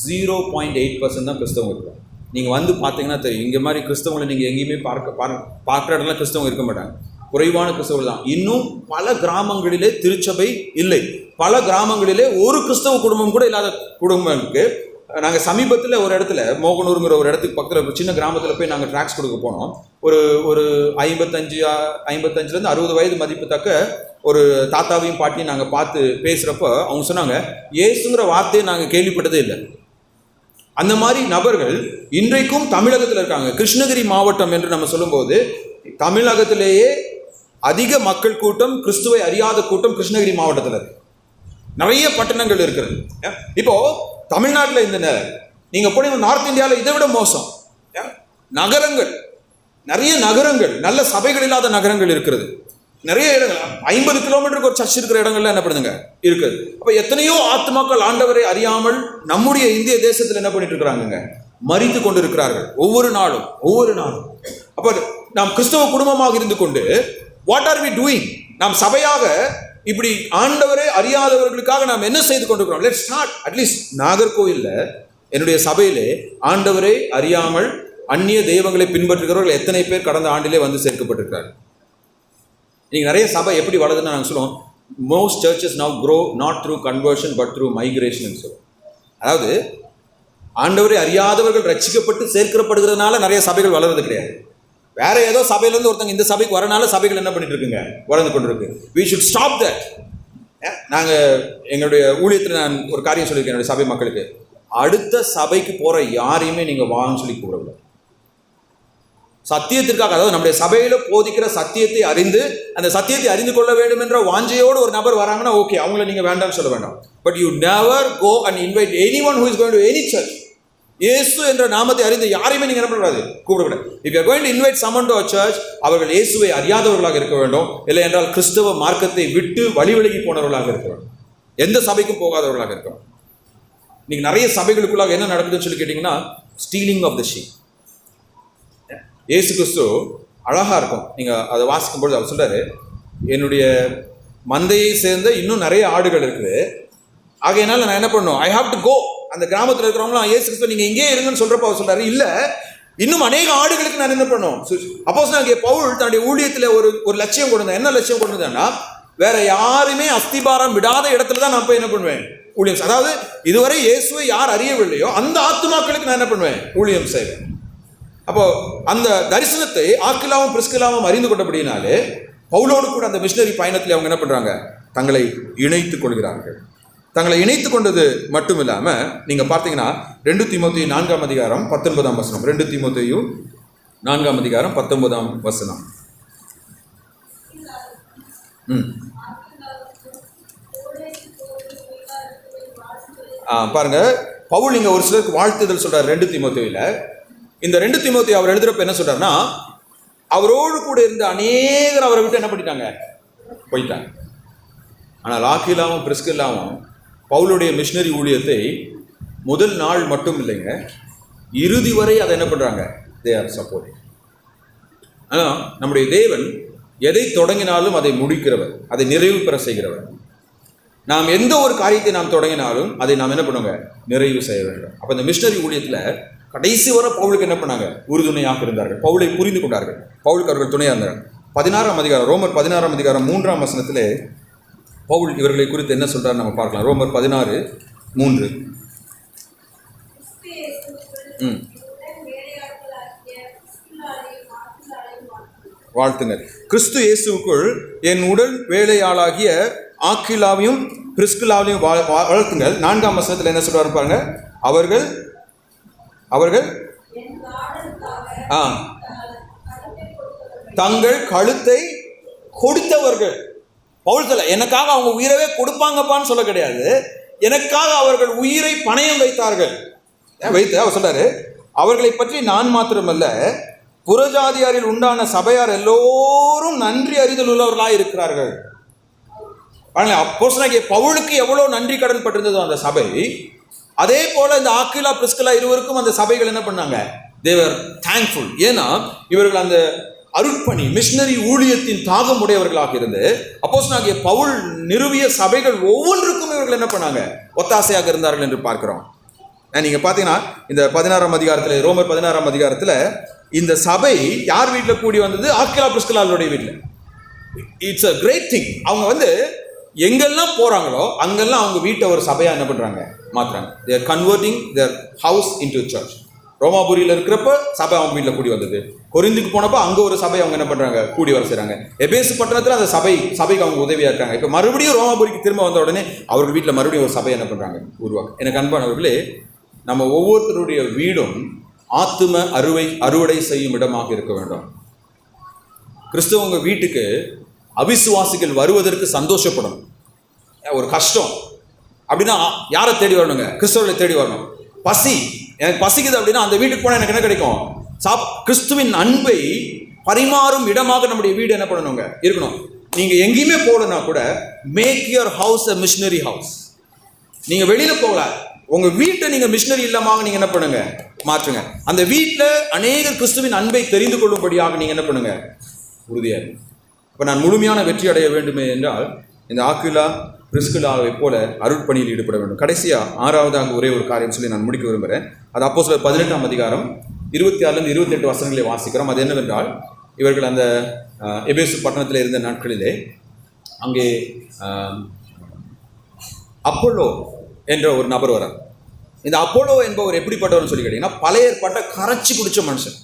Speaker 1: 0.8% தான் கிறிஸ்தவங்க இருக்கிறாங்க. நீங்கள் வந்து பார்த்தீங்கன்னா தெரியும், இங்கே மாதிரி கிறிஸ்தவங்களை நீங்கள் எங்கேயுமே பார்க்குற இடம்லாம் கிறிஸ்தவங்க இருக்க மாட்டாங்க, குறைவான கிறிஸ்தவர்கள் தான். இன்னும் பல கிராமங்களிலே திருச்சபை இல்லை, பல கிராமங்களிலே ஒரு கிறிஸ்தவ குடும்பம் கூட இல்லாத குடும்பம் இருக்குது. நாங்கள் சமீபத்தில் ஒரு இடத்துல மோகனூருங்கிற ஒரு இடத்துக்கு பக்கத்தில் ஒரு சின்ன கிராமத்தில் போய் நாங்கள் ட்ராக்ஸ் கொடுக்க போனோம். ஒரு 55 60 வயது மதிப்பு தக்க ஒரு தாத்தாவையும் பாட்டியும் நாங்கள் பார்த்து பேசுகிறப்போ அவங்க சொன்னாங்க, இயேசுங்கிற வார்த்தையை நாங்கள் கேள்விப்பட்டதே இல்லை. அந்த மாதிரி நபர்கள் இன்றைக்கும் தமிழகத்தில் இருக்காங்க. கிருஷ்ணகிரி மாவட்டம் என்று நம்ம சொல்லும்போது தமிழகத்திலேயே அதிக மக்கள் கூட்டம், கிறிஸ்துவை அறியாத கூட்டம் கிருஷ்ணகிரி மாவட்டத்தில் இருக்கு. நிறைய பட்டணங்கள் இருக்கிறது. இப்போ தமிழ்நாட்டில் இந்த நீங்க போய் நார்த் இந்தியாவில் இதை விட மோசம். நகரங்கள், நிறைய நகரங்கள், நல்ல சபைகள் இல்லாத நகரங்கள் இருக்கிறது. நிறைய இடங்கள் 50 கிலோமீட்டருக்கு ஒரு சர்ச் இருக்கிற இடங்கள்ல என்ன பண்ணுங்க இருக்குது. அப்ப எத்தனையோ ஆத்மாக்கள் ஆண்டவரை அறியாமல் நம்முடைய இந்திய தேசத்தில் என்ன பண்ணிட்டு இருக்கிறாங்க, மரித்து கொண்டு இருக்கிறார்கள் ஒவ்வொரு நாளும். அப்ப நாம் கிறிஸ்தவ குடும்பமாக இருந்து கொண்டு வாட் ஆர் வி டூயிங்? நாம் சபையாக இப்படி ஆண்டவரை அறியாதவர்களுக்காக நாம் என்ன செய்து கொண்டிருக்கிறோம்? Let's start. அட்லீஸ்ட் நாகர்கோயில்ல என்னுடைய சபையிலே ஆண்டவரை அறியாமல் அந்நிய தெய்வங்களை பின்பற்றுகிறவர்கள் எத்தனை பேர் கடந்த ஆண்டிலே வந்து சேர்க்கப்பட்டிருக்கிறார்கள். நீங்கள் நிறைய சபை எப்படி வளருதுன்னு நாங்கள் சொல்லுவோம், most churches now grow not through conversion but through migration சொல்லுவோம். அதாவது ஆண்டவரை அறியாதவர்கள் ரட்சிக்கப்பட்டு சேர்க்கப்படுகிறதுனால நிறைய சபைகள் வளர்றது கிடையாது. வேற ஏதோ சபையிலேருந்து ஒருத்தங்க இந்த சபைக்கு வரனால சபைகள் என்ன பண்ணிட்டு இருக்குங்க, வளர்ந்து கொண்டு இருக்கு. We should stop that. நாங்கள் எங்களுடைய ஊழியத்தில் நான் ஒரு காரியம் சொல்லியிருக்கேன் என்னுடைய சபை மக்களுக்கு, அடுத்த சபைக்கு போகிற யாரையுமே நீங்கள் வாங்கன்னு சொல்லி கூப்பிடல. சத்தியத்திற்காக, அதாவது நம்முடைய சபையில போதிக்கிற சத்தியத்தை அறிந்து அந்த சத்தியத்தை அறிந்து கொள்ள வேண்டும் என்ற வாஞ்சையோடு ஒரு நபர் வராங்கன்னா ஓகே, அவங்கள நீங்க வேண்டாம்னு சொல்ல வேண்டாம். But you never go and invite anyone who is going to any church. இயேசு என்ற நாமத்தை அறிந்து யாரையுமே நீங்க என்ன பண்ணக்கூடாது, கூப்பிடக்கூடாது. If you are going to invite someone to a church, அவர்கள் இயேசுவை அறியாதவர்களாக இருக்க வேண்டும், இல்லை என்றால் கிறிஸ்தவ மார்க்கத்தை விட்டு வழிவிலகி போனவர்களாக இருக்க வேண்டும், எந்த சபைக்கும் போகாதவர்களாக இருக்க வேண்டும். இன்னைக்கு நிறைய சபைகளுக்குள்ளாக என்ன நடக்குதுன்னு சொல்லி கேட்டீங்கன்னா, ஸ்டீலிங் ஆஃப் த ஷீப். இயேசு கிறிஸ்து அழகா இருக்கும். நீங்க அதை வாசிக்கும்போது அவர் சொல்றாரு, என்னுடைய மந்தையை சேர்ந்த இன்னும் நிறைய ஆடுகள் இருக்குது, ஆகையினால நான் என்ன பண்ணணும், ஐ ஹாவ் டு கோ. அந்த கிராமத்தில் இருக்கிறவங்களாம் இயேசு கிறிஸ்து நீங்க இங்கே இருங்கன்னு சொல்றப்ப அவர் சொல்றாரு, இல்ல இன்னும் அநேக ஆடுகளுக்கு நான் என்ன பண்ணணும். அப்போஸ்தலனாகிய பவுல் தன்னுடைய ஊழியத்தில் ஒரு லட்சியம் கொண்டு வந்தேன். என்ன லட்சியம் கொண்டு வந்தேன்னா, வேற யாருமே அஸ்திபாரம் விடாத இடத்துல தான் நான் போய் என்ன பண்ணுவேன், ஊழியம். அதாவது இதுவரை இயேசுவை யார் அறியவில்லையோ அந்த ஆத்துமாக்களுக்கு நான் என்ன பண்ணுவேன், ஊழியம் செய்வேன். அப்போ அந்த தரிசனத்தை ஆக்கிலாவும் பிரிஸ்கிலாவும் அறிந்து கொண்டபடினாலே பவுலோடு கூட அந்த மிஷனரி பயணத்தில் அவங்க என்ன பண்றாங்க, தங்களை இணைத்துக் கொள்கிறார்கள். தங்களை இணைத்துக் கொண்டது மட்டும் இல்லாம நீங்க பார்த்தீங்கன்னா 2 தீமோத்தேயு 4ஆம் அதிகாரம் 19ஆம் வசனம். 2 தீமோத்தேயு 4ஆம் அதிகாரம் 19ஆம் வசனம். பாருங்க, பவுல் இங்க ஒரு சிலருக்கு வாழ்த்துதல் சொல்றாரு 2 தீமோத்தேயுல. இந்த 2 தீமோத்தேயு அவர் எழுதுறப்ப என்ன சொல்றாருன்னா, அவரோடு கூட இருந்த அநேகர் அவரை விட்டு என்ன பண்ணிட்டாங்க, போயிட்டாங்க. ஆனால் ஆக்கிலாவும் பிரிஸ்கில்லாவும் பவுலுடைய மிஷனரி ஊழியத்தை முதல் நாள் மட்டும் இல்லைங்க, இறுதி வரை அதை என்ன பண்றாங்க, தே ஆர் சப்போர்ட்டிங். ஆனால் நம்முடைய தேவன் எதை தொடங்கினாலும் அதை முடிக்கிறவர், அதை நிறைவு பெற செய்கிறவர். நாம் எந்த ஒரு காரியத்தை நாம் தொடங்கினாலும் அதை நாம் என்ன பண்ணுவோங்க, நிறைவு செய்ய வேண்டும். அப்போ இந்த மிஷனரி ஊழியத்தில் கடைசி வரை பவுலுக்கு என்ன பண்ணாங்க, உறுதுணையாக இருந்தார்கள், பவுலை புரிந்து கொண்டார்கள், பவுலுக்கு அவர்கள் துணையாக இருந்தார்கள். 16ஆம் அதிகாரம், ரோமர் 16ஆம் அதிகாரம் 3ஆம் வசனத்திலே பவுல் இவர்களை குறித்து என்ன சொல்றாரு நம்ம பார்க்கலாம். ரோமர் 16:3. வாழ்த்துங்கள். கிறிஸ்து இயேசுவுக்குள் என் உடல் வேலையாளாகிய ஆக்கிலாவையும் பிரிஸ்கில்லாவையும் வாழ்த்துங்கள். 4ஆம் வசனத்தில் என்ன சொல்றாரு பாருங்க, அவர்கள் தங்கள் கழுத்தை கொடுத்தவர்கள். பவுல் சொல்ல, எனக்காக அவங்க உயிரவே கொடுப்பாங்கப்பான்னு சொல்ல கிடையாது, எனக்காக அவர்கள் உயிரை பணயம் வைத்தார்கள். வைத்து அவர் சொல்றாரு, அவர்களை பற்றி நான் மாத்திரமல்ல, புறஜாதியாரில் உண்டான சபையார் எல்லோரும் நன்றி அறிதல் உள்ளவர்களாக இருக்கிறார்கள். அப்போஸ்தலனாகிய பவுலுக்கு எவ்வளவு நன்றி கடன் பட்டிருந்ததோ அந்த சபை, அதே போல இந்த ஆக்கிலா பிரிஸ்கில்லா இருவருக்கும் அந்த சபைகள் என்ன பண்ணாங்க, they were thankful. ஏன்னா இவர்கள் அந்த அருட்பணி மிஷனரி ஊழியத்தின் தாகம் உடையவர்களாக இருந்து அப்போஸ்தலனாகிய பவுல் நிறுவிய சபைகள் ஒவ்வொன்றுக்கும் இவர்கள் என்ன பண்ணாங்க, ஒத்தாசையாக இருந்தார்கள் என்று பார்க்கிறோம். நீங்க பாத்தீங்கன்னா இந்த 16ஆம் அதிகாரத்துல, ரோமர் 16ஆம் அதிகாரத்துல இந்த சபை யார் வீட்டில் கூடி வந்தது? ஆக்கிலா பிரிஸ்கில்லாளுடைய வீட்டில். It's a great thing. அவங்க எங்கெல்லாம் போறாங்களோ அங்கெல்லாம் அவங்க வீட்டை ஒரு சபையா என்ன பண்றாங்க? மாத்துறாங்க. they are converting their house into a church. ரோமாபுரியில் இருக்கிறப்ப சபை அவங்க வீட்டில் கூடி வந்தது. கொரிந்துக்கு போனப்போ அங்க ஒரு சபை அவங்க என்ன பண்றாங்க? கூடி வர செய்றாங்க. எபேசு பட்டணத்துல அந்த சபைக்கு அவங்க உதவியா இருக்காங்க. இப்ப மறுபடியும் ரோமாபுரிக்கு திரும்ப வந்த உடனே அவர்கள் வீட்டில் மறுபடியும் ஒரு சபை என்ன பண்றாங்க? உருவாக்க. எனக்கு அன்பானவர்களே, நம்ம ஒவ்வொருத்தருடைய வீடும் ஆத்தும அறுவடை செய்யும் இடமாக இருக்க வேண்டும். கிறிஸ்தவங்க வீட்டுக்கு அவிசுவாசிகள் வருவதற்கு சந்தோஷப்படணும். ஒரு கஷ்டம் அப்படின்னா யாரை தேடி வரணுங்க? கிறிஸ்தவர்களை தேடி வரணும். பசி, எனக்கு பசிக்குது அப்படின்னா அந்த வீட்டுக்கு போனால் எனக்கு என்ன கிடைக்கும்? கிறிஸ்துவின் அன்பை பரிமாறும் இடமாக நம்முடைய வீடு என்ன பண்ணணுங்க? இருக்கணும். நீங்க எங்கேயுமே போகலன்னா கூட make your house a missionary house. நீங்க வெளியில போகல, உங்க வீட்டை நீங்க மிஷனரி இல்லமாக நீங்க என்ன பண்ணுங்க? மாற்றுங்க. அந்த வீட்டில் அநேகர் கிறிஸ்துவின் அன்பை தெரிந்து கொள்ளும்படியாக நீங்க என்ன பண்ணுங்க? உறுதியா இருக்கு. இப்ப நான் முழுமையான வெற்றி அடைய வேண்டுமே என்றால் இந்த ஆக்கிலா பிரிஸ்கில்லாவை போல அருட்பணியில் ஈடுபட வேண்டும். கடைசியா 6வதாக ஒரே ஒரு காரியம் சொல்லி நான் முடிக்க விரும்புகிறேன். அது அப்போஸ்தலர் 18ஆம் அதிகாரம் 26 28 வசனங்களை வாசிக்கிறோம். அது என்னவென்றால், இவர்கள் அந்த எபேசு பட்டணத்தில் இருந்த நாட்களிலே அங்கே அப்போலோ என்ற ஒரு நபர் வரார். இந்த அப்போலோ என்பவர் எப்படிப்பட்டவர்னு சொல்லி கேட்டீங்கன்னா, பழைய ஏற்பாட்டை கரைச்சி குடிச்ச மனுஷன்.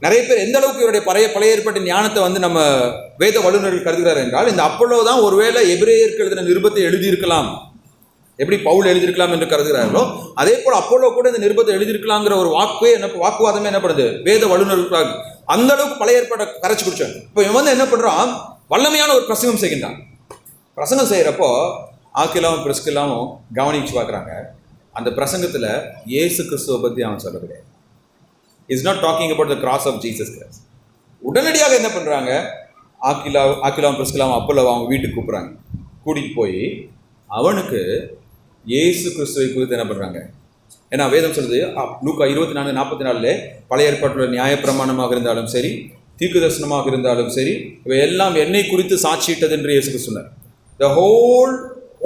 Speaker 1: நிறைய பேர் எந்த அளவுக்கு இவருடைய பழைய ஏற்பட்ட ஞானத்தை நம்ம வேத வல்லுநர்கள் கருதுகிறார் என்றால், இந்த அப்போலோ தான் ஒருவேளை எபிரேயருக்கு எழுதின நிருபத்தை எழுதியிருக்கலாம், எப்படி பவுல் எழுதியிருக்கலாம் என்று கருதுகிறார்களோ அதே போல அப்போலோ கூட இந்த நிருபத்தை எழுதியிருக்கலாங்கிற ஒரு வாக்குவாதமே என்ன பண்ணுது? வேத வல்லுநர்கள் அந்த அளவுக்கு பழைய ஏற்பாட்டை கரைச்சி குடிச்சார். இப்போ இவன் என்ன பண்றான்? வல்லமையான ஒரு பிரசங்கம் செய்கின்றான். பிரசங்கம் செய்யறப்போ ஆக்கிலாவும் பிரிஸ்கில்லாவும் கவனிச்சு பார்க்குறாங்க. அந்த பிரசங்கத்துல இயேசு கிறிஸ்துவை பற்றி அவன் சொல்ல கிடையாது. Is not talking about the cross of Jesus Christ. உடனடியாக என்ன பண்றாங்க? ஆக்கிலாவும் பிரிஸ்கில்லாவும் அப்போலோவை அவங்க வீட்டுக்கு கூப்பிட்றாங்க. கூட்டிட்டு போய் அவனுக்கு இயேசு கிறிஸ்துவை குறித்து என்ன பண்றாங்க? ஏன்னா வேதம் சொல்லுது, லூக்கா 24:44 பழைய ஏற்பாட்டுள்ள நியாயப்பிரமாணமாக இருந்தாலும் சரி, தீர்க்க தரிசனமாக இருந்தாலும் சரி, இவை எல்லாம் என்னை குறித்து சாட்சியிட்டது என்று இயேசு சொன்னார். The whole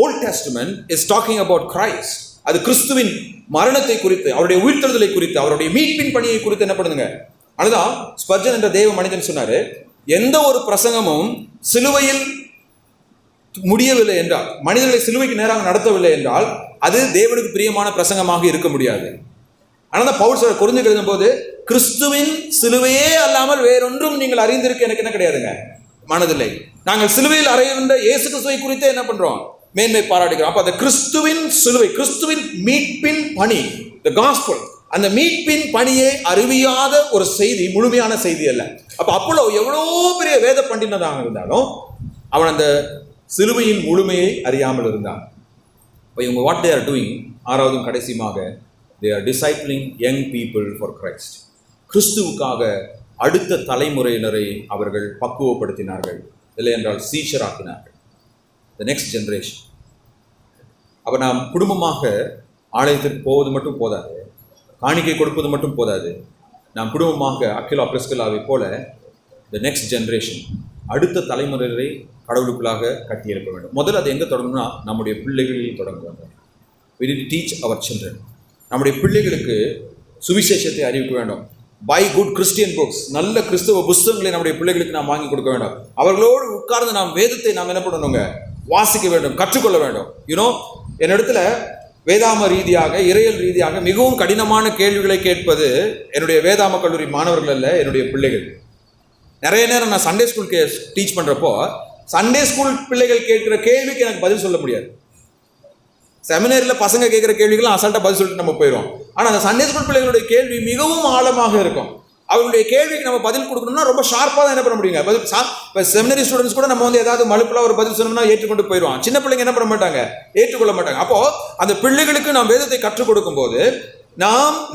Speaker 1: Old Testament is talking about Christ. அது கிறிஸ்துவின் மரணத்தை குறித்து, அவருடைய உயிர்த்தெழுதலை குறித்து, அவருடைய மீட்பின் பணியை குறித்து என்ன பண்ணுங்க. அதுதான் ஸ்பர்ஜன் என்ற தேவ மனிதன் சொன்னாரு, எந்த ஒரு பிரசங்கமும் சிலுவையில் முடியவில்லை என்றால், மனிதர்களை சிலுவைக்கு நேராக நடத்தவில்லை என்றால் அது தேவனுக்கு பிரியமான பிரசங்கமாக இருக்க முடியாது. ஆனால் பவுல் சொல்ற கொரிந்தியர் எழுதும் போது, கிறிஸ்துவின் சிலுவையே அல்லாமல் வேறொன்றும் நீங்கள் அறிந்திருக்க எனக்கு என்ன கிடையாதுங்க, மனதில்லை. நாங்கள் சிலுவையில் அறையிருந்த இயேசு கிறிஸ்துவை குறித்து என்ன பண்றோம்? மேன்மை பாராட்டுகிறோம். அப்ப அந்த கிறிஸ்துவின் சிலுவை, கிறிஸ்துவின் மீட்பின் பணி, the gospel, அந்த மீட்பின் பணியை அறிவியாத ஒரு செய்தி முழுமையான செய்தி அல்ல. அப்ப அப்போலோ எவ்வளோ பெரிய வேத பண்டிதனாக இருந்தாலும் அவன் அந்த சிலுவையின் முழுமையை அறியாமல் இருந்தான். இப்போ இவங்க வாட் தே ஆர் டூயிங், 6வதும் கடைசியுமாக, they are discipling young people for Christ. கிறிஸ்துவுக்காக அடுத்த தலைமுறையினரை அவர்கள் பக்குவப்படுத்தினார்கள், இல்லை என்றால் சீஷராக்கினார்கள். The next generation. அப்போ நாம் குடும்பமாக ஆலயத்திற்கு போவது மட்டும் போதாது, காணிக்கை கொடுப்பது மட்டும் போதாது. நாம் குடும்பமாக அக்கிலா பிரிஸ்கில்லாவை போல த நெக்ஸ்ட் ஜென்ரேஷன், அடுத்த தலைமுறையை கடவுளுக்குள்ளாக கட்டியிருக்க வேண்டும். முதல்ல அது எங்கே தொடங்கணும்னா நம்முடைய பிள்ளைகளில் தொடங்குவாங்க. We need to teach our children. நம்முடைய பிள்ளைகளுக்கு சுவிசேஷத்தை அறிவிக்க வேண்டும். பை குட் கிறிஸ்டியன் புக்ஸ், நல்ல கிறிஸ்தவ புஸ்தகங்களை நம்முடைய பிள்ளைகளுக்கு நாம் வாங்கி கொடுக்க வேண்டும். அவர்களோடு உட்கார்ந்து நாம் வேதத்தை நாம் என்ன பண்ணணுங்க, வாசிக்க வேண்டும், கற்றுக்கொள்ள வேண்டும். என்னிடத்துல வேதாம ரீதியாக, இறையல் ரீதியாக மிகவும் கடினமான கேள்விகளை கேட்பது என்னுடைய வேதாம கல்லூரி மாணவர்கள் அல்ல, என்னுடைய பிள்ளைகள். நிறைய நேரம் நான் சண்டே ஸ்கூல் டீச் பண்றப்போ சண்டே ஸ்கூல் பிள்ளைகள் கேட்கிற கேள்விக்கு எனக்கு பதில் சொல்ல முடியாது. செமினரியில் பசங்க கேட்குற கேள்விகளும் அசால்ட்டாக பதில் சொல்லிட்டு நம்ம போயிடும். ஆனால் அந்த சண்டே ஸ்கூல் பிள்ளைகளுடைய கேள்வி மிகவும் ஆழமாக இருக்கும். அவங்களுடைய கேள்விக்கு நம்ம பதில் கொடுக்கணும்னா ரொம்ப ஷார்ப்பாக தான் என்ன பண்ண முடியுங்க பதில். இப்போ செமினரி ஸ்டூடெண்ட்ஸ் கூட நம்ம ஏதாவது மலுப்பில் ஒரு பதில் சொன்னோம்னா ஏற்றுக்கொண்டு போயிடுவான். சின்ன பிள்ளைங்க என்ன பண்ண மாட்டாங்க, ஏற்றுக்கொள்ள மாட்டாங்க. அப்போ அந்த பிள்ளைகளுக்கு நாம் வேதத்தை கற்றுக் கொடுக்கும் போது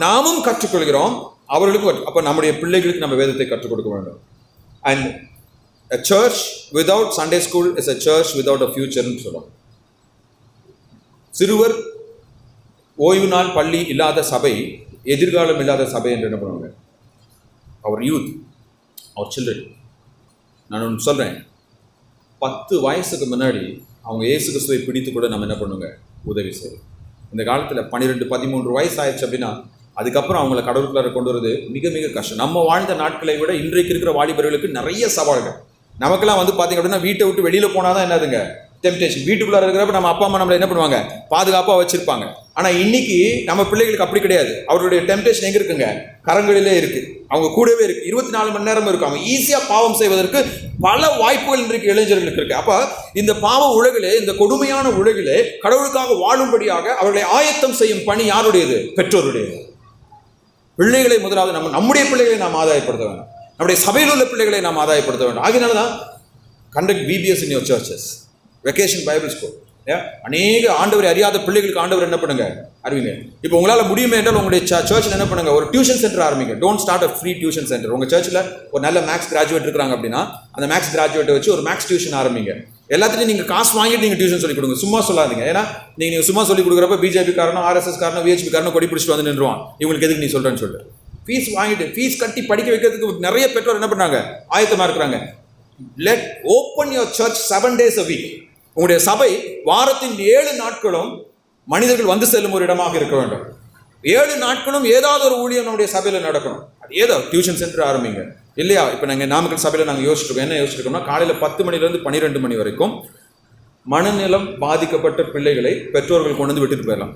Speaker 1: நாமும் கற்றுக்கொள்கிறோம், அவர்களுக்கும். அப்போ நம்முடைய பிள்ளைகளுக்கு நம்ம வேதத்தை கற்றுக் கொடுக்க வேண்டும். And a church without Sunday school is a church without a future ன்னு சொல்லுவோம். சிறுவர் ஓய்வு நாள் பள்ளி இல்லாத சபை எதிர்காலம் இல்லாத சபை என்று என்ன பண்ணுவாங்க, அவர் யூத், அவர் சில்ட்ரன். நான் ஒன்று சொல்கிறேன், 10 வயசுக்கு முன்னாடி அவங்க இயேசு கிறிஸ்துவை பிடித்து கூட நம்ம என்ன பண்ணுங்க, உதவி செய்வோம். இந்த காலத்தில் 12-13 வயசு ஆயிடுச்சு அப்படின்னா அதுக்கப்புறம் அவங்கள கடவுளுக்குள்ளார கொண்டு வரது மிக மிக கஷ்டம். நம்ம வாழ்ந்த நாட்களை விட இன்றைக்கு இருக்கிற வாலிபர்களுக்கு நிறைய சவால்கள். நமக்கெல்லாம் வந்து பார்த்தீங்க அப்படின்னா வீட்டை விட்டு வெளியில் போனால் தான் என்னதுங்க டெம்டேஷன். வீட்டுக்குள்ளார இருக்கிறப்ப நம்ம அப்பா அம்மா நம்மளை என்ன பண்ணுவாங்க, பாதுகாப்பாக வச்சிருப்பாங்க. ஆனால் இன்னைக்கு நம்ம பிள்ளைகளுக்கு அப்படி கிடையாது. அவருடைய டெம்டேஷன் எங்கே இருக்குங்க, கரங்களிலே இருக்கு, அவங்க கூடவே இருக்கு, 24 மணி நேரம் இருக்கும். அவங்க ஈஸியாக பாவம் செய்வதற்கு பல வாய்ப்புகள் இன்றைக்கு இளைஞர்களுக்கு இருக்கு. அப்போ இந்த பாவ உலகிலே, இந்த கொடுமையான உலகிலே கடவுளுக்காக வாழும்படியாக அவர்களை ஆயத்தம் செய்யும் பணி யாருடையது? பெற்றோருடையது. பிள்ளைகளை முதலாவது நம்முடைய பிள்ளைகளை நாம் ஆதாயப்படுத்த வேண்டும். நம்முடைய சபையில் உள்ள பிள்ளைகளை நாம் ஆதாயப்படுத்த வேண்டும். ஆகினால தான் conduct VBS in your churches, vacation Bible school. அநேக ஆண்டவரை அறியாத பிள்ளைகளுக்கு ஆண்டவர் என்ன பண்ணுங்க, அறிவிங்க. இப்போ உங்களால் முடியுமே என்றால் உங்களுடைய சர்ச்சில் என்ன பண்ணுங்க, ஒரு டியூஷன் சென்டர் ஆரம்பிங்க. Don't start a free tuition centre. உங்கள் சர்ச்சில் ஒரு நல்ல மேக்ஸ் கிராஜுவேட் இருக்கிறாங்க அப்படின்னா அந்த மேக்ஸ் கிராஜுவேட்டை வச்சு ஒரு மேக்ஸ் டியூஷன் ஆரம்பிங்க. எல்லாத்துலையும் நீங்கள் காசு வாங்கிட்டு நீங்கள் டியூஷன் சொல்லிக் கொடுங்க, சும்மா சொல்லாதீங்க. ஏன்னா நீங்கள் சும்மா சொல்லிக் கொடுக்குறப்ப பிஜேபி காரனும் RSS காரனும் VHP காரனும் கொடி பிடிச்சிட்டு வந்து நின்றுவான். இவங்களுக்கு எதுக்கு நீ சொல்கிறேன்னு சொல்லிட்டு ஃபீஸ் வாங்கிட்டு ஃபீஸ் கட்டி படிக்க வைக்கிறதுக்கு நிறைய பெற்றோர் என்ன பண்ணாங்க, ஆயத்தமாக இருக்கிறாங்க. Let open your search 7 days a week. உங்களுடைய சபை வாரத்தின் 7 நாட்களும் மனிதர்கள் வந்து செல்லும் ஒரு இடமாக இருக்க வேண்டும். 7 நாட்களும் ஏதாவது ஒரு ஊழியம் நம்முடைய சபையில் நடக்கணும். அது ஏதோ டியூஷன் சென்டர் ஆரம்பிங்க இல்லையா? இப்போ நாங்கள் நாமக்கல் சபையில் நாங்கள் யோசிச்சிருக்கோம். என்ன யோசிச்சிருக்கோம்னா, காலையில் 10 மணிலேருந்து 12 மணி வரைக்கும் மனநலம் பாதிக்கப்பட்ட பிள்ளைகளை பெற்றோர்கள் கொண்டு வந்து விட்டுட்டு போயிடலாம்.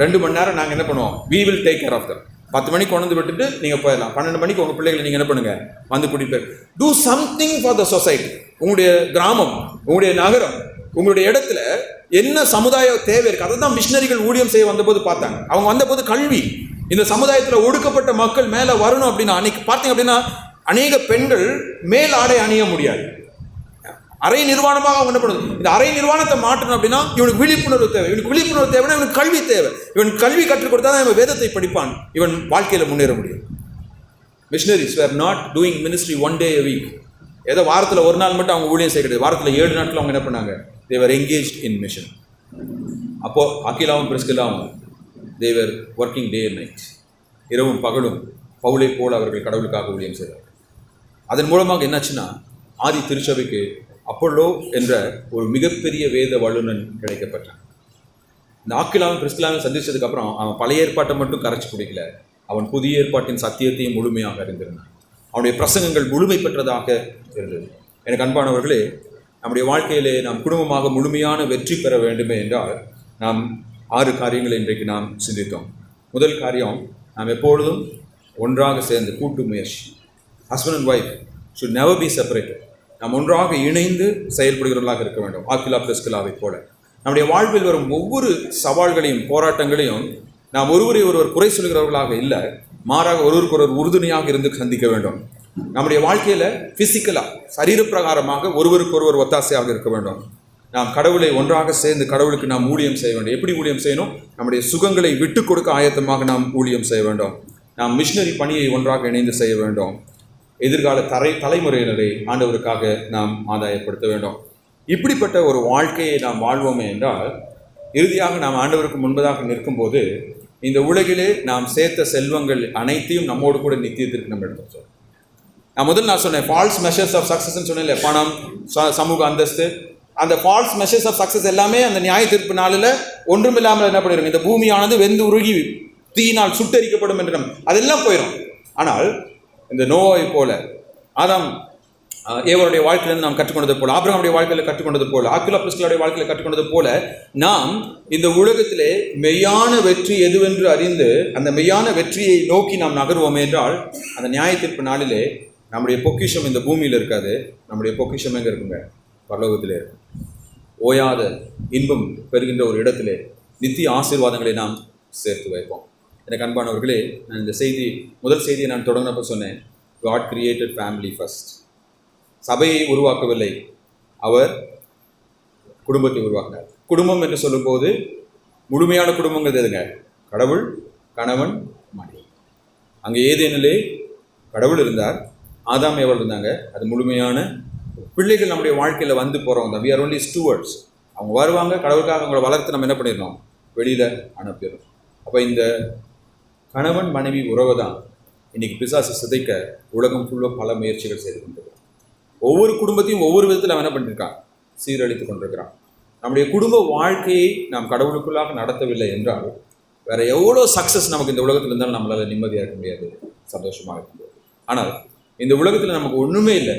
Speaker 1: 2 மணி நேரம் நாங்கள் என்ன பண்ணுவோம், we will take care of them. 10 மணிக்கு கொண்டு வந்து விட்டுட்டு நீங்கள் போயிடலாம். 12 மணிக்கு உங்கள் பிள்ளைகளை நீங்கள் என்ன பண்ணுங்க, வந்து கூட்டிட்டு போய் do something for the society. உங்களுடைய கிராமம், உங்களுடைய நகரம், உங்களுடைய இடத்துல என்ன சமுதாய தேவை இருக்கு, அதை தான் மிஷினரிகள் ஊழியம் செய்ய வந்தபோது பார்த்தாங்க. அவங்க வந்தபோது கல்வி, இந்த சமுதாயத்தில் ஒடுக்கப்பட்ட மக்கள் மேலே வரணும் அப்படின்னா, அன்னைக்கு பார்த்தீங்க அப்படின்னா அநேக பெண்கள் மேல் ஆடை அணிய முடியாது. அரை நிர்வாணமாக அவங்க என்ன பண்ணுது, இந்த அரை நிர்வாணத்தை மாற்றணும் அப்படின்னா இவனுக்கு விழிப்புணர்வு தேவை. இவனுக்கு விழிப்புணர்வு தேவைன்னா இவனுக்கு கல்வி தேவை. இவன் கல்வி கற்றுக் கொடுத்தா தான் இவன் வேதத்தை படிப்பான், இவன் வாழ்க்கையில் முன்னேற முடியும். Machineries were not doing ministry 1 day a week. ஏதோ வாரத்தில் ஒரு நாள் மட்டும் அவங்க ஊழியம் செய்கிறது. வாரத்தில் 7 நாட்கள் அவங்க என்ன பண்ணாங்க, they were engaged in mission. அப்போ அகிலாவும் பிரிஸ்கில்லாவும் they were working day and night. இரவும் பகலும் பவுலை போல அவர்கள் கடவுளுக்காக ஊழியம் செய்தார்கள். அதன் மூலமாக என்னாச்சுன்னா, ஆதி திருச்சபைக்கு அப்போலோ என்ற ஒரு மிகப்பெரிய வேத வல்லுநன் கிடைக்கப்பட்டான். இந்த ஆக்கிலாவும் பிரிஸ்கில்லாவும் சந்திச்சதுக்கு அப்புறம் அவன் பழைய ஏற்பாட்டை மட்டும் கரைச்சி குடிக்கல, அவன் புதிய ஏற்பாட்டின் சத்தியத்தையும் முழுமையாக அறிந்திருந்தான். அவனுடைய பிரசங்கங்கள் முழுமை பெற்றதாக இருந்தது. எனக்கு அன்பானவர்களே, நம்முடைய வாழ்க்கையிலே நாம் குடும்பமாக முழுமையான வெற்றி பெற வேண்டுமே என்றால் நாம் 6 காரியங்களை இன்றைக்கு நாம் சிந்தித்தோம். முதல் காரியம், நாம் எப்பொழுதும் ஒன்றாக சேர்ந்து கூட்டு முயற்சி. Husband and wife should never be separated. நாம் ஒன்றாக இணைந்து செயல்படுகிறவர்களாக இருக்க வேண்டும். ஆக்கிலா பிரிஸ்கில்லாவை போல நம்முடைய வாழ்வில் வரும் ஒவ்வொரு சவால்களையும் போராட்டங்களையும் நாம் ஒருவரை குறை சொல்கிறவர்களாக இல்லை, மாறாக ஒருவருக்கொருவர் உறுதுணையாக இருந்து சந்திக்க வேண்டும். நம்முடைய வாழ்க்கையில் ஃபிசிக்கலாக சரீரப்பிரகாரமாக ஒருவருக்கொருவர் ஒத்தாசையாக இருக்க வேண்டும். நாம் கடவுளை ஒன்றாக சேர்ந்து கடவுளுக்கு நாம் ஊழியம் செய்ய வேண்டும். எப்படி ஊழியம் செய்யணும்? நம்முடைய சுகங்களை விட்டு கொடுக்க ஆயத்தமாக நாம் ஊழியம் செய்ய வேண்டும். நாம் மிஷினரி பணியை ஒன்றாக இணைந்து செய்ய வேண்டும். எதிர்கால தலைமுறையினரை ஆண்டவருக்காக நாம் ஆதாயப்படுத்த வேண்டும். இப்படிப்பட்ட ஒரு வாழ்க்கையை நாம் வாழ்வோமே என்றால் இறுதியாக நாம் ஆண்டவருக்கு முன்பதாக நிற்கும்போது இந்த உலகிலே நாம் சேர்த்த செல்வங்கள் அனைத்தையும் நம்மோடு கூட நித்தியத்திற்கு நம்ம எடுத்துச்சோம். நான் சொன்னேன் ஃபால்ஸ் மெஷர்ஸ் ஆஃப் சக்ஸஸ்ன்னு சொன்னேன்ல, பணம், சமூக அந்தஸ்து, அந்த ஃபால்ஸ் மெஷர்ஸ் ஆஃப் சக்ஸஸ் எல்லாமே அந்த நியாய தீர்ப்பு நாளில் ஒன்றுமில்லாமல் என்ன பண்ணிடுங்க, இந்த பூமியானது வெந்து உருகி தீயினால் சுட்டரிக்கப்படும் என்று அதெல்லாம் போயிடும். ஆனால் இந்த நோயை போல, ஆதாம் ஏவருடைய வாழ்க்கையிலிருந்து நாம் கற்றுக்கொண்டது போல, ஆபிரகாமுடைய வாழ்க்கையில் கற்றுக்கொண்டது போல, ஆக்கிலா பிரிஸ்கில்லாவுடைய வாழ்க்கையில் கற்றுக்கொண்டது போல, நாம் இந்த உலகத்திலே மெய்யான வெற்றி எதுவென்று அறிந்து அந்த மெய்யான வெற்றியை நோக்கி நாம் நகர்வோம் என்றால் அந்த நியாய தீர்ப்பு நாளிலே நம்முடைய பொக்கிஷம் இந்த பூமியில் இருக்காது. நம்முடைய பொக்கிஷம் எங்கே இருக்குங்க? பரலோகத்திலே இருக்கும். ஓயாத இன்பம் பெறுகின்ற ஒரு இடத்திலே நித்திய ஆசீர்வாதங்களை நாம் சேர்த்து வைப்போம். எனக்கு அன்பானவர்களே, நான் இந்த முதல் செய்தியை நான் தொடங்கினப்போ சொன்னேன், God created family first. சபையை உருவாக்கவில்லை, அவர் குடும்பத்தை உருவாக்கினார். குடும்பம் என்று சொல்லும்போது முழுமையான குடும்பங்கிறது எதுங்க? கடவுள், கணவன், மனைவி. அங்கே ஏதேனிலே கடவுள் இருந்தார், ஆதாம் ஏவாள் இருந்தாங்க. அது முழுமையான பிள்ளைகள் நம்முடைய வாழ்க்கையில் வந்து போகிறவங்க தான். we are only stewards. அவங்க வருவாங்க, கடவுளுக்காக அவங்கள வளர்த்து நம்ம என்ன பண்ணிடணும், வெளியில் அனுப்பிடுறோம். அப்போ இந்த கணவன் மனைவி உறவை தான் இன்னைக்கு பிசாசு சிதைக்க உலகம் ஃபுல்லாக பல முயற்சிகள் செய்து கொண்டிருக்கிறான். ஒவ்வொரு குடும்பத்தையும் ஒவ்வொரு விதத்தில் அவன் என்ன பண்ணியிருக்கான், சீரழித்து கொண்டிருக்கிறான். நம்முடைய குடும்ப வாழ்க்கையை நாம் கடவுளுக்குள்ளாக நடத்தவில்லை என்றால் வேற எவ்வளோ சக்ஸஸ் நமக்கு இந்த உலகத்தில் இருந்தாலும் நம்மளால் நிம்மதியாக இருக்க முடியாது, சந்தோஷமாக இருக்க முடியாது. ஆனால் இந்த உலகத்தில் நமக்கு ஒன்றுமே இல்லை,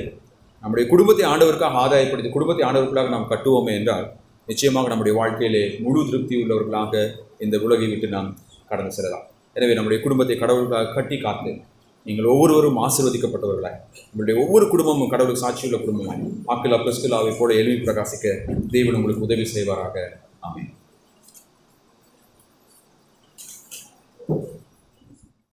Speaker 1: நம்முடைய குடும்பத்தை ஆண்டவருக்காக ஆதாயப்படுத்தி குடும்பத்தை ஆண்டவருக்குள்ளாக நாம் கட்டுவோமே என்றால் நிச்சயமாக நம்முடைய வாழ்க்கையிலே முழு திருப்தி உள்ளவர்களாக இந்த உலகை விட்டு நாம் கடந்து செல்லலாம். எனவே நம்முடைய குடும்பத்தை கடவுளுக்காக கட்டி காத்து நீங்கள் ஒவ்வொருவரும் ஆசீர்வதிக்கப்பட்டவர்களாய், உங்களுடைய ஒவ்வொரு குடும்பமும் கடவுளுக்கு சாட்சியுள்ள குடும்பமாய் ஆக்கில் அப்போஸ்தலரை போல எழுப்பி பிரகாசிக்க தேவன் உங்களுக்கு உதவி செய்வாராக. ஆமென்.